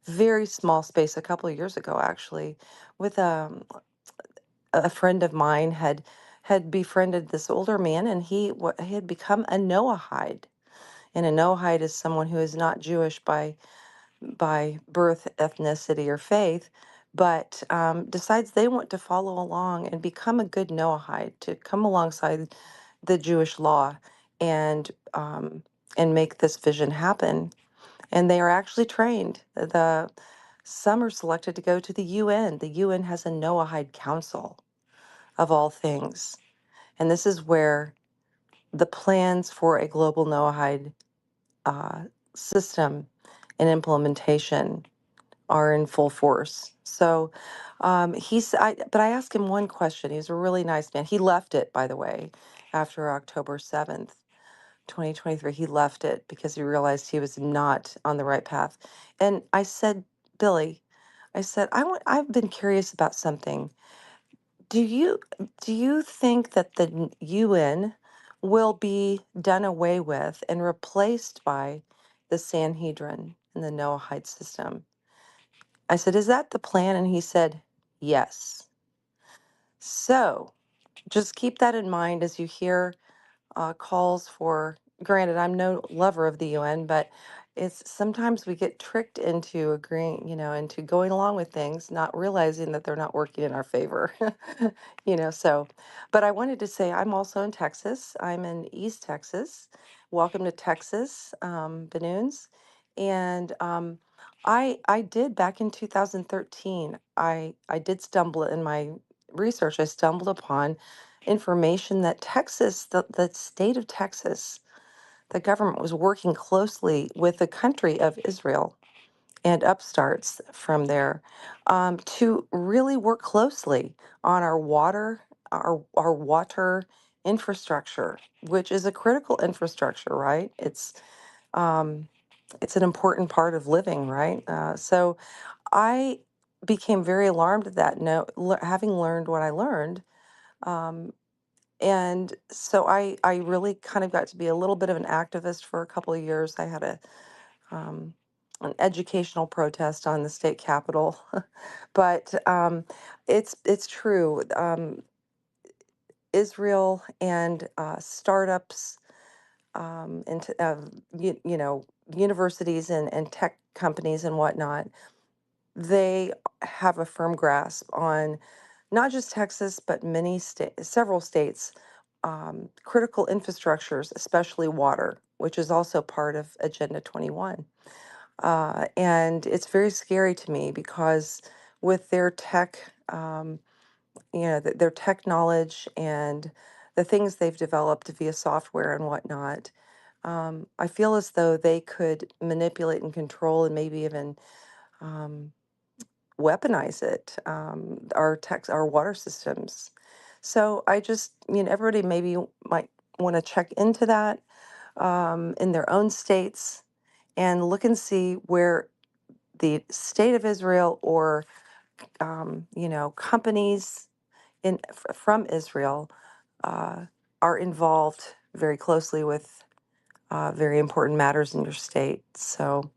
very small space a couple of years ago, actually, with a friend of mine had befriended this older man, and he had become a Noahide. And a Noahide is someone who is not Jewish by birth, ethnicity, or faith, but decides they want to follow along and become a good Noahide, to come alongside the Jewish law and and make this vision happen. And they are actually trained. Some are selected to go to the UN. The UN has a Noahide Council of all things, and this is where the plans for a global Noahide uh, system and implementation are in full force. So but I asked him one question. He's a really nice man. He left it, by the way, after October 7th, 2023. He left it because he realized he was not on the right path. And I said, Billy, I said, I've been curious about something. Do you do you think that the UN will be done away with and replaced by the Sanhedrin and the Noahide system? I said, is that the plan? And he said, yes. So just keep that in mind as you hear calls for, granted, I'm no lover of the UN, but it's sometimes we get tricked into agreeing, into going along with things, not realizing that they're not working in our favor. So, but I wanted to say I'm also in Texas. I'm in East Texas. Welcome to Texas, Banoons. And I did back in 2013, I did stumble in my research, I stumbled upon information that Texas, the state of Texas, the government was working closely with the country of Israel and upstarts from there to really work closely on our water infrastructure, which is a critical infrastructure, right? It's an important part of living, right? So I became very alarmed at that. No, having learned what I learned, um, and so I really kind of got to be a little bit of an activist for a couple of years. I had um, an educational protest on the state capitol, but it's true. Israel and startups, into universities and tech companies and whatnot, they have a firm grasp on not just Texas, but several states, critical infrastructures, especially water, which is also part of Agenda 21. And it's very scary to me because with their tech, their tech knowledge and the things they've developed via software and whatnot, I feel as though they could manipulate and control and maybe even um, weaponize it, our water systems. So I just, everybody maybe might want to check into that in their own states and look and see where the state of Israel or companies from Israel uh, are involved very closely with very important matters in your state. So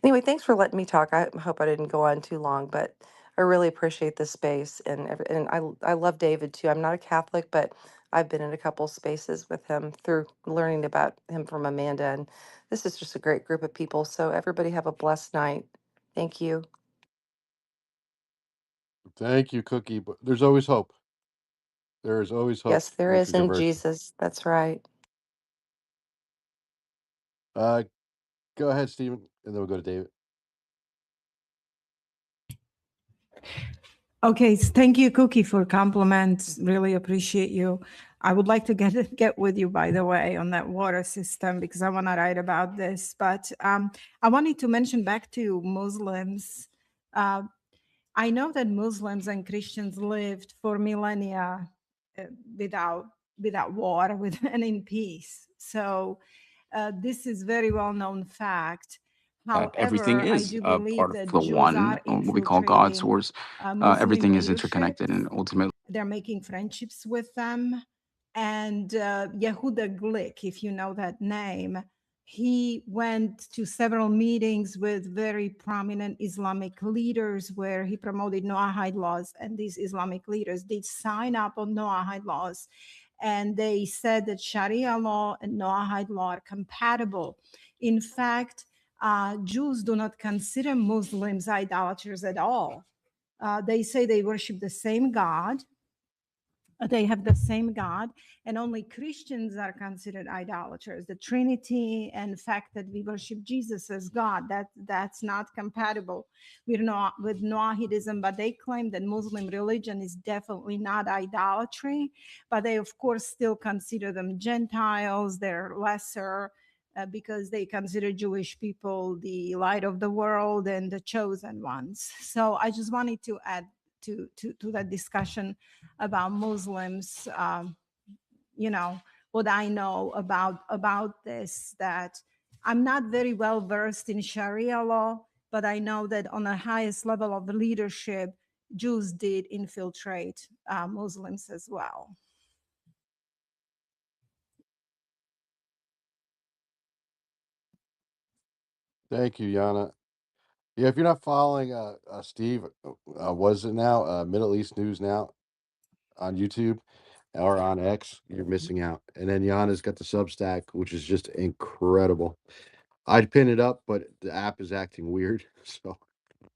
anyway, thanks for letting me talk. I hope I didn't go on too long, but I really appreciate this space, and I love David too. I'm not a Catholic, but I've been in a couple spaces with him through learning about him from Amanda, and this is just a great group of people. So everybody have a blessed night. Thank you. Thank you, Cookie. But there's always hope. There is always hope Yes, there with is the in diversion. Jesus. That's right. Uh, Go ahead, Stephen, and then we'll go to David. Okay, thank you, Cookie, for compliments. Really appreciate you. I would like to get with you, by the way, on that water system because I want to write about this. But I wanted to mention back to Muslims. Uh, I know that Muslims and Christians lived for millennia uh, without war, and in peace. So this is very well known fact. Everything However, I is do a believe part of that the Jews one, are what we call God infiltrating source. Muslim Everything is leadership. interconnected, and ultimately, They're making friendships with them. And Yehuda Glick, if you know that name, he went to several meetings with very prominent Islamic leaders where he promoted Noahide laws. And these Islamic leaders did sign up on Noahide laws. And they said that Sharia law and Noahide law are compatible. In fact, Jews do not consider Muslims idolaters at all. They say they worship the same God. They have the same God, and only Christians are considered idolaters. The Trinity and the fact that we worship Jesus as God, that's not compatible with Noahidism, but they claim that Muslim religion is definitely not idolatry, but they of course still consider them Gentiles. They're lesser because they consider Jewish people the light of the world and the chosen ones. So I just wanted to add to that discussion about Muslims, what I know about this, that I'm not very well versed in Sharia law, but I know that on the highest level of leadership, Jews did infiltrate Muslims as well. Thank you, Yana. Yeah, if you're not following Steve, what is it now? Middle East News Now on YouTube or on X, you're missing out. And then Yana's got the Substack, which is just incredible. I'd pin it up, but the app is acting weird, so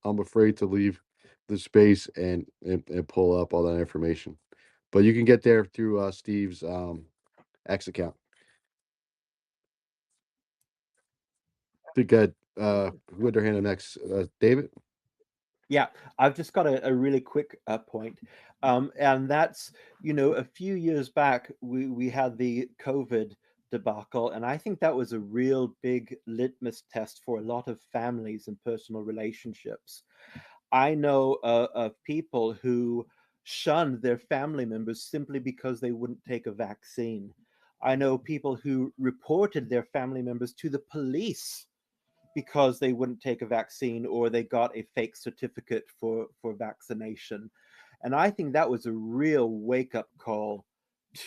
I'm afraid to leave the space and pull up all that information. But you can get there through Steve's X account. I think who had their hand up next? David? Yeah, I've just got a really quick point. And that's, a few years back, we had the COVID debacle. And I think that was a real big litmus test for a lot of families and personal relationships. I know of people who shunned their family members simply because they wouldn't take a vaccine. I know people who reported their family members to the police because they wouldn't take a vaccine or they got a fake certificate for vaccination. And I think that was a real wake up call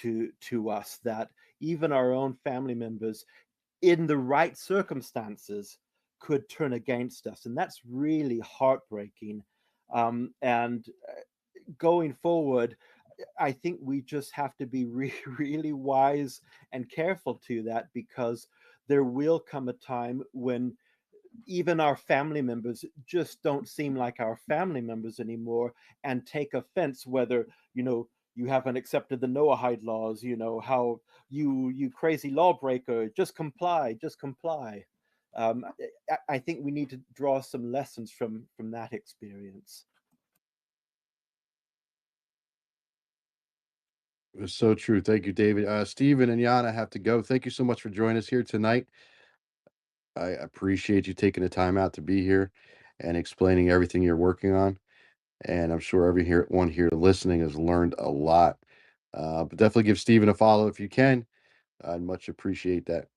to us, that even our own family members in the right circumstances could turn against us. And that's really heartbreaking. And going forward, I think we just have to be really wise and careful to that, because there will come a time when even our family members just don't seem like our family members anymore, and take offense whether, you haven't accepted the Noahide laws, how you crazy lawbreaker, just comply, just comply. I think we need to draw some lessons from that experience. It's so true. Thank you, David. Stephen and Yana have to go. Thank you so much for joining us here tonight. I appreciate you taking the time out to be here and explaining everything you're working on. And I'm sure everyone here listening has learned a lot. But definitely give Stephen a follow if you can. I'd much appreciate that.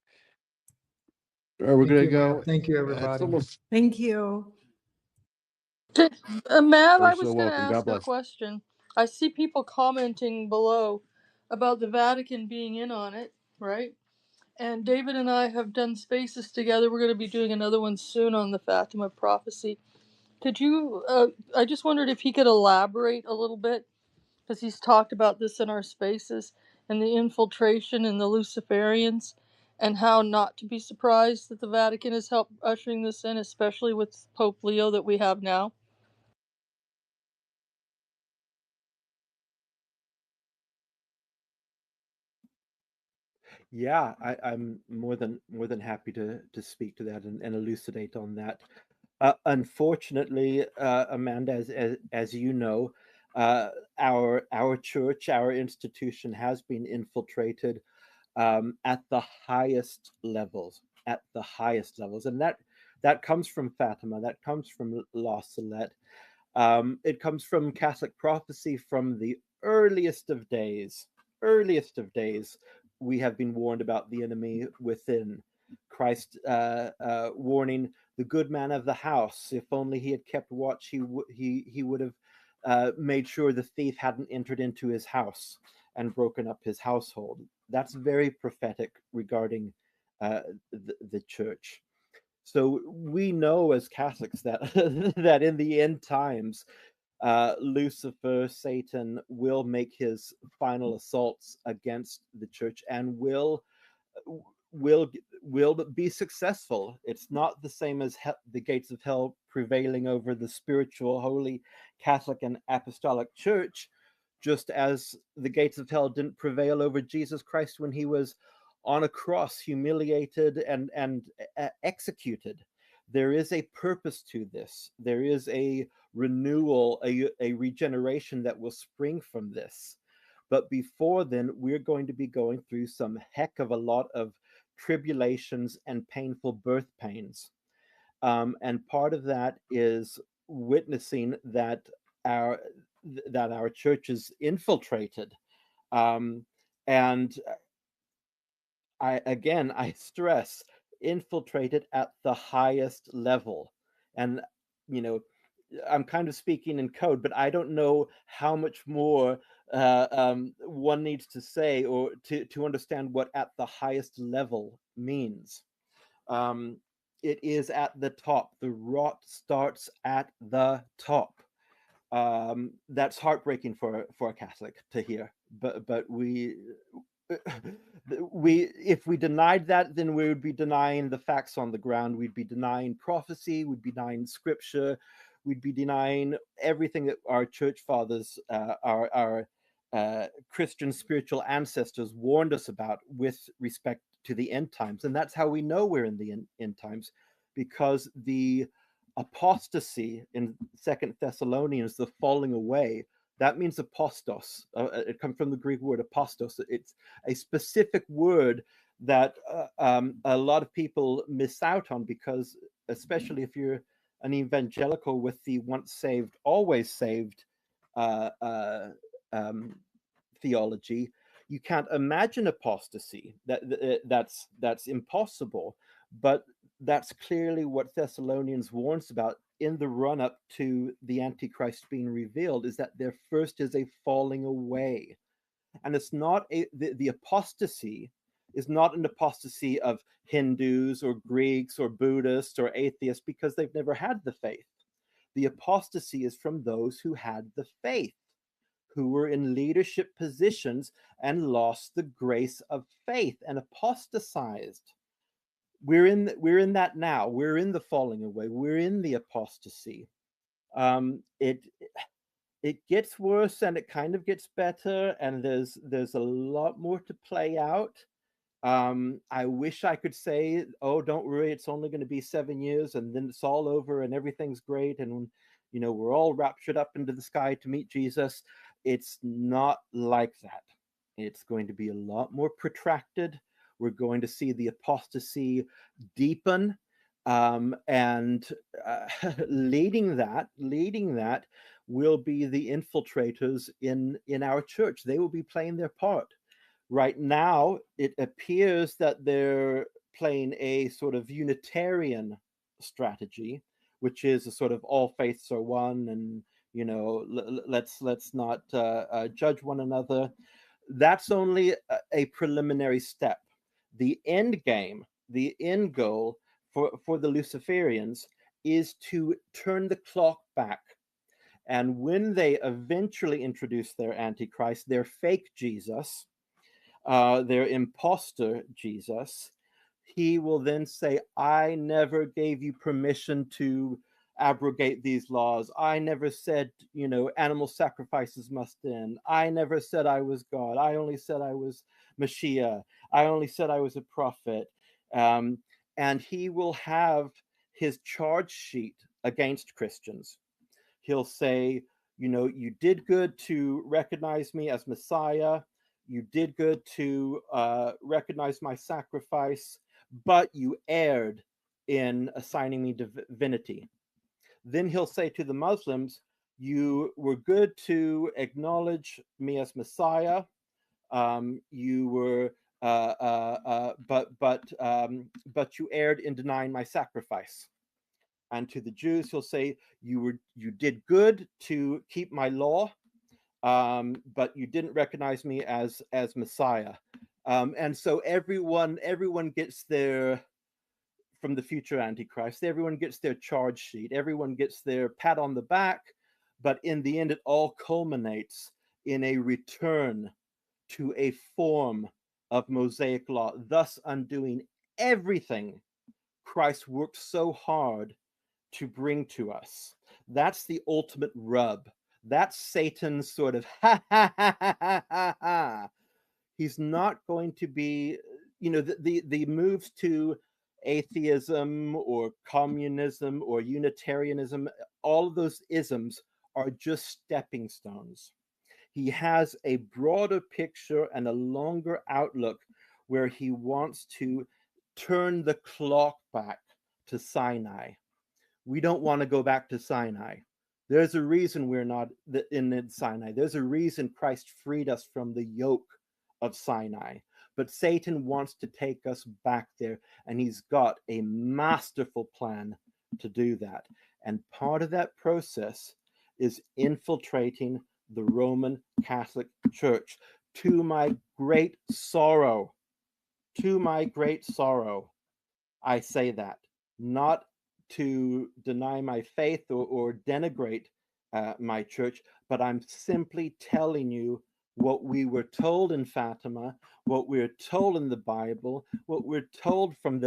All right, we're Thank gonna you, Matt. go. Thank you, It's everybody. almost. Thank you. Matt, You're I so was going to welcome. God ask a bless. question. I see people commenting below about the Vatican being in on it, right? And David and I have done spaces together. We're going to be doing another one soon on the Fatima prophecy. Could you, I just wondered if he could elaborate a little bit, because he's talked about this in our spaces, and the infiltration and the Luciferians, and how not to be surprised that the Vatican has helped ushering this in, especially with Pope Leo that we have now. Yeah, I'm more than happy to speak to that and elucidate on that. Unfortunately, Amanda, as you know, our church, our institution has been infiltrated at the highest levels, and that comes from Fatima, that comes from La Salette, it comes from Catholic prophecy from the earliest of days. Earliest of days, we have been warned about the enemy within. Christ warning the good man of the house. If only he had kept watch, he would have made sure the thief hadn't entered into his house and broken up his household. That's very prophetic regarding the church. So we know as Catholics that that in the end times, Lucifer, Satan, will make his final assaults against the church and will will be successful. It's not the same as the gates of hell prevailing over the spiritual, holy, Catholic, and Apostolic Church, just as the gates of hell didn't prevail over Jesus Christ when he was on a cross, humiliated and executed. There is a purpose to this. There is a renewal, a regeneration that will spring from this. But before then, we're going to be going through some heck of a lot of tribulations and painful birth pains. And part of that is witnessing that our church is infiltrated. And I stress, infiltrated at the highest level. And you know, I'm kind of speaking in code, but I don't know how much more one needs to say or to understand what at the highest level means. Um, it is at the top. The rot starts at the top. That's heartbreaking for a Catholic to hear, but we if we denied that, then we would be denying the facts on the ground. We'd be denying prophecy, we'd be denying scripture, we'd be denying everything that our church fathers, our Christian spiritual ancestors warned us about with respect to the end times. And that's how we know we're in the end times, because the apostasy in Second Thessalonians, the falling away, that means apostos. It comes from the Greek word apostos. It's a specific word that a lot of people miss out on, because especially if you're an evangelical with the once saved, always saved uh, uh, um, theology, you can't imagine apostasy. That's impossible. But that's clearly what Thessalonians warns about in the run up to the Antichrist being revealed, is that there first is a falling away. And it's not the apostasy is not an apostasy of Hindus or Greeks or Buddhists or atheists because they've never had the faith. The apostasy is from those who had the faith, who were in leadership positions and lost the grace of faith and apostatized. We're in that now. We're in the falling away. We're in the apostasy. It gets worse and it kind of gets better, and there's a lot more to play out. I wish I could say, oh, don't worry, it's only going to be 7 years and then it's all over and everything's great and we're all raptured up into the sky to meet Jesus. It's not like that. It's going to be a lot more protracted. We're going to see the apostasy deepen, and leading that will be the infiltrators in our church. They will be playing their part. Right now, it appears that they're playing a sort of Unitarian strategy, which is a sort of all faiths are one, and let's not judge one another. That's only a preliminary step. The end game, the end goal for the Luciferians is to turn the clock back. And when they eventually introduce their Antichrist, their fake Jesus, their imposter Jesus, he will then say, I never gave you permission to abrogate these laws. I never said, animal sacrifices must end. I never said I was God. I only said I was Mashiach. I only said I was a prophet. And he will have his charge sheet against Christians. He'll say, you did good to recognize me as Messiah. You did good to recognize my sacrifice, but you erred in assigning me divinity. Then he'll say to the Muslims, you were good to acknowledge me as Messiah. You were, but you erred in denying my sacrifice. And to the Jews, he'll say, you did good to keep my law, but you didn't recognize me as Messiah. And so everyone gets their, from the future Antichrist, everyone gets their charge sheet, everyone gets their pat on the back, but in the end, it all culminates in a return to a form of Mosaic law, thus undoing everything Christ worked so hard to bring to us. That's the ultimate rub. That's Satan's sort of ha ha ha ha ha ha ha. He's not going to be, the moves to atheism or communism or Unitarianism, all of those isms are just stepping stones. He has a broader picture and a longer outlook where he wants to turn the clock back to Sinai. We don't want to go back to Sinai. There's a reason we're not in Sinai. There's a reason Christ freed us from the yoke of Sinai. But Satan wants to take us back there, and he's got a masterful plan to do that. And part of that process is infiltrating the Roman Catholic Church. To my great sorrow, I say that, not to deny my faith or denigrate my church, but I'm simply telling you what we were told in Fatima, what we're told in the Bible, what we're told from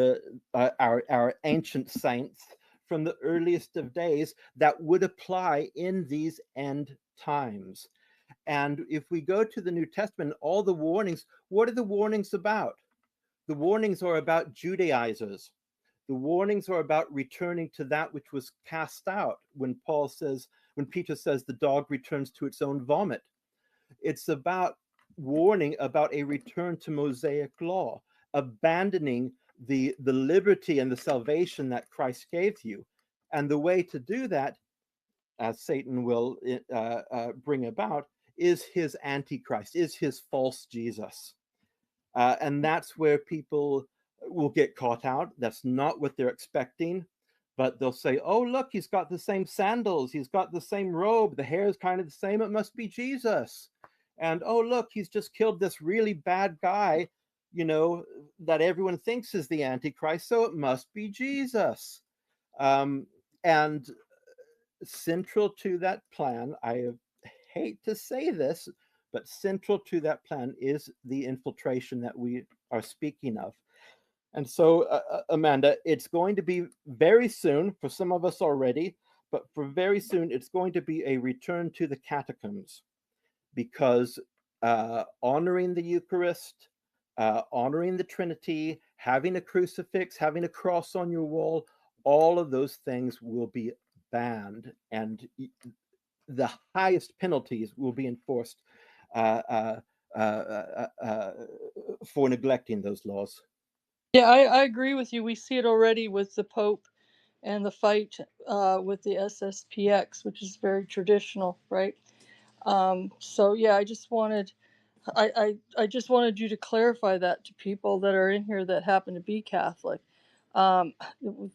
our ancient saints from the earliest of days that would apply in these end times. And if we go to the New Testament, all the warnings, what are the warnings about? The warnings are about Judaizers. The warnings are about returning to that which was cast out when Peter says the dog returns to its own vomit. It's about warning about a return to Mosaic law, abandoning the liberty and the salvation that Christ gave you. And the way to do that, as Satan will bring about, is his Antichrist, is his false Jesus. And that's where people will get caught out. That's not what they're expecting. But they'll say, oh, look, he's got the same sandals. He's got the same robe. The hair is kind of the same. It must be Jesus. And, oh, look, he's just killed this really bad guy, that everyone thinks is the Antichrist. So it must be Jesus. And central to that plan, I have hate to say this, but central to that plan is the infiltration that we are speaking of. And so, Amanda, it's going to be very soon, for some of us already, but for very soon, it's going to be a return to the catacombs, because honoring the Eucharist, honoring the Trinity, having a crucifix, having a cross on your wall, all of those things will be banned, and the highest penalties will be enforced uh, uh, uh, for neglecting those laws. Yeah, I agree with you. We see it already with the Pope and the fight with the SSPX, which is very traditional, right? So yeah, I just wanted you to clarify that to people that are in here that happen to be Catholic. Um,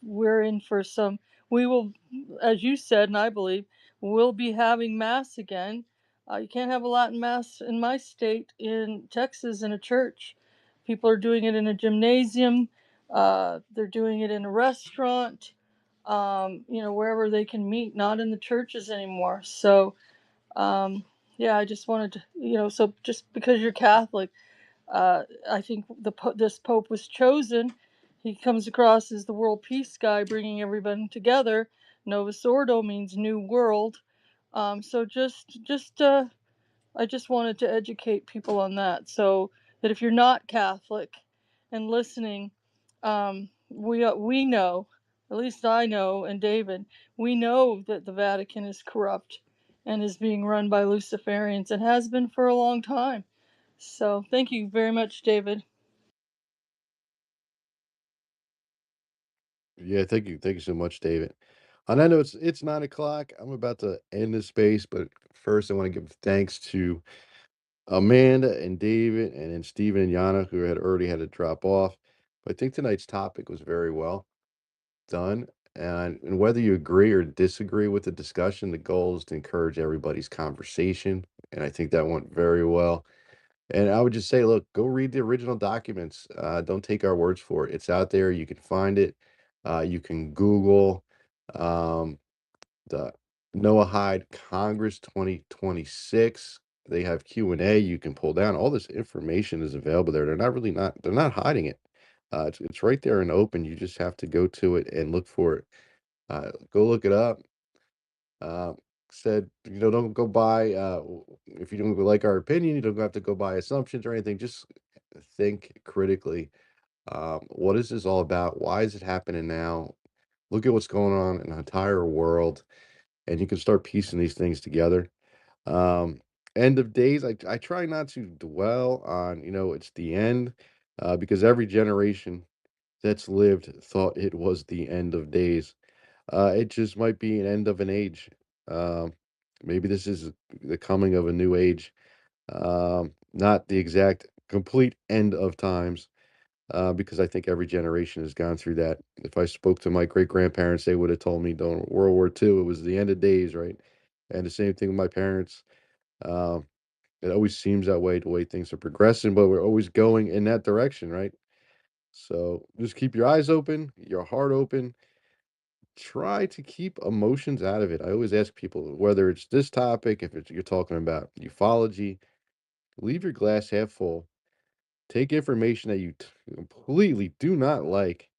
we're in for some. We will, as you said, and I believe, we'll be having mass again. You can't have a Latin mass in my state, in Texas, in a church. People are doing it in a gymnasium. They're doing it in a restaurant. Wherever they can meet, not in the churches anymore. So yeah, I just wanted to, so just because you're Catholic, I think this Pope was chosen. He comes across as the world peace guy, bringing everybody together. Novus Ordo means new world. So I just wanted to educate people on that, so that if you're not Catholic and listening, we know, at least I know, and David, we know that the Vatican is corrupt and is being run by Luciferians and has been for a long time. So thank you very much, David. Yeah, thank you so much, David. On that note, it's 9 o'clock. I'm about to end this space, but first I want to give thanks to Amanda and David, and then Stephen and Yana, who had already had to drop off. But I think tonight's topic was very well done. And whether you agree or disagree with the discussion, the goal is to encourage everybody's conversation. And I think that went very well. And I would just say, look, go read the original documents. Don't take our words for it. It's out there. You can find it. You can Google um, the Noahide Congress 2026. They have Q&A you can pull down. All this information is available there. They're not hiding it. It's right there and open. You just have to go to it and look for it. Go look it up. Uh, Said, don't go by, if you don't like our opinion, you don't have to go by assumptions or anything. Just think critically. What is this all about? Why is it happening now? Look at what's going on in the entire world, and you can start piecing these things together. Um, End of days, I try not to dwell on, it's the end, because every generation that's lived thought it was the end of days. It just might be an end of an age. Um, Maybe this is the coming of a new age. Not the exact complete end of times, because I think every generation has gone through that. If I spoke to my great grandparents, they would have told me during World War II, it was the end of days, right? And the same thing with my parents. Um, it always seems that way, the way things are progressing, but we're always going in that direction, right? So just keep your eyes open, your heart open. Try to keep emotions out of it. I always ask people, whether it's this topic, if you're talking about ufology, leave your glass half full. Take information that you completely do not like,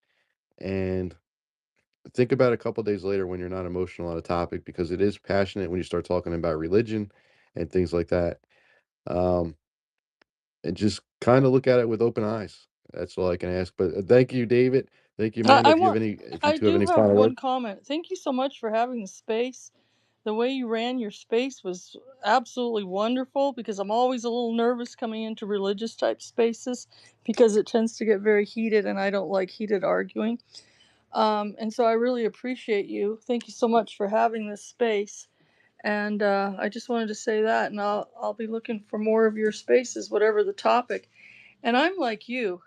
and think about it a couple days later when you're not emotional on a topic, because it is passionate when you start talking about religion and things like that. Um, and just kind of look at it with open eyes. That's all I can ask. But thank you, David. Thank you, I, Amanda. I want. If you I two have do any have final one words. comment. Thank you so much for having the space. The way you ran your space was absolutely wonderful, because I'm always a little nervous coming into religious type spaces because it tends to get very heated and I don't like heated arguing. And so I really appreciate you. Thank you so much for having this space. And I just wanted to say that, and I'll be looking for more of your spaces, whatever the topic. And I'm like you.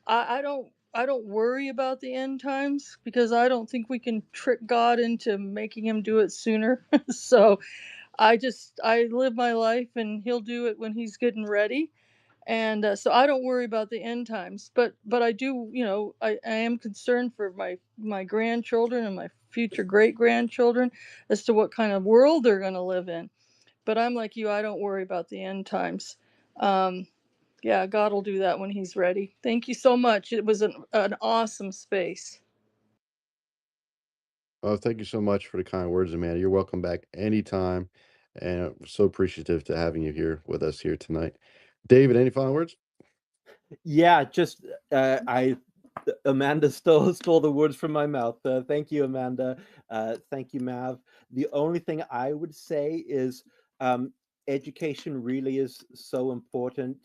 I don't worry about the end times, because I don't think we can trick God into making him do it sooner. So I live my life, and he'll do it when he's getting ready. And so I don't worry about the end times, but I do, I am concerned for my grandchildren and my future great grandchildren, as to what kind of world they're going to live in. But I'm like you, I don't worry about the end times. Yeah, God will do that when he's ready. Thank you so much. It was an awesome space. Oh, thank you so much for the kind words, Amanda. You're welcome back anytime. And I'm so appreciative to having you here with us here tonight. David, any final words? Yeah, just Amanda stole the words from my mouth. Thank you, Amanda. Thank you, Mav. The only thing I would say is education really is so important.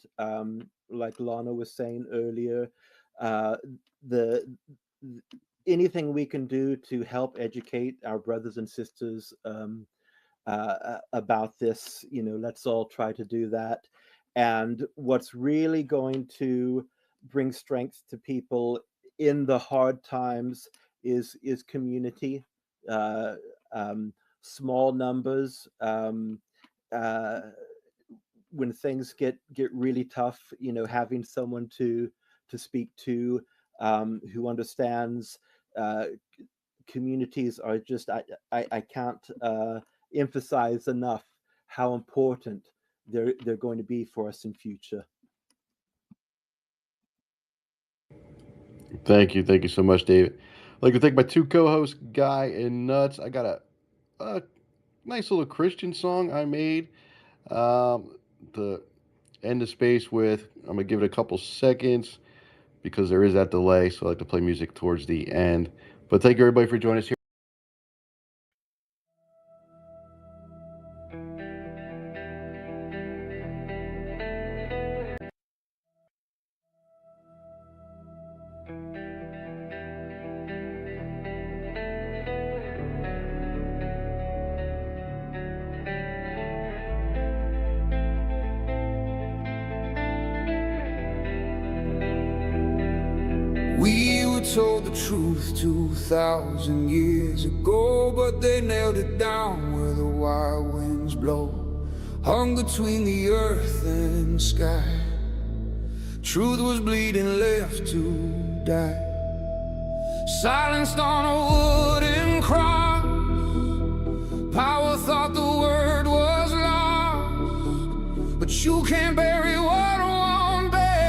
Like Lana was saying earlier, the anything we can do to help educate our brothers and sisters about this, let's all try to do that. And what's really going to bring strength to people in the hard times is community, uh, small numbers. When things get really tough, having someone to speak to, who understands. Communities are just, I can't emphasize enough how important they're going to be for us in future. Thank you. Thank you so much, David. I'd like to thank my two co-hosts, Guy and Nuts. I got a nice little Christian song I made to end the space with. I'm going to give it a couple seconds because there is that delay, so I like to play music towards the end. But thank you, everybody, for joining us here. We were told the truth 2,000 years ago, but they nailed it down where the wild winds blow. Hung between the earth and sky, truth was bleeding, left to die. Silenced on a wooden cross, power thought the word was lost. But you can't bury what won't bend.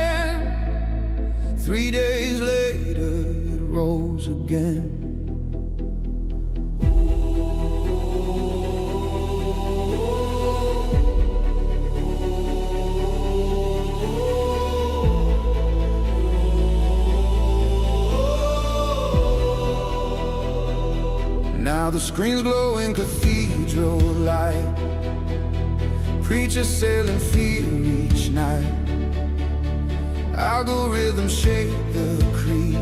3 days later it rose again. Now the screens glow in cathedral light, preachers selling fear each night. Algorithms shape the creed,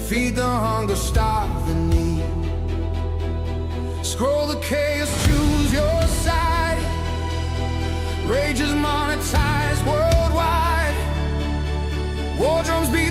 feed the hunger, starve the need. Scroll the chaos, choose your side. Rage is monetized worldwide. War drums beat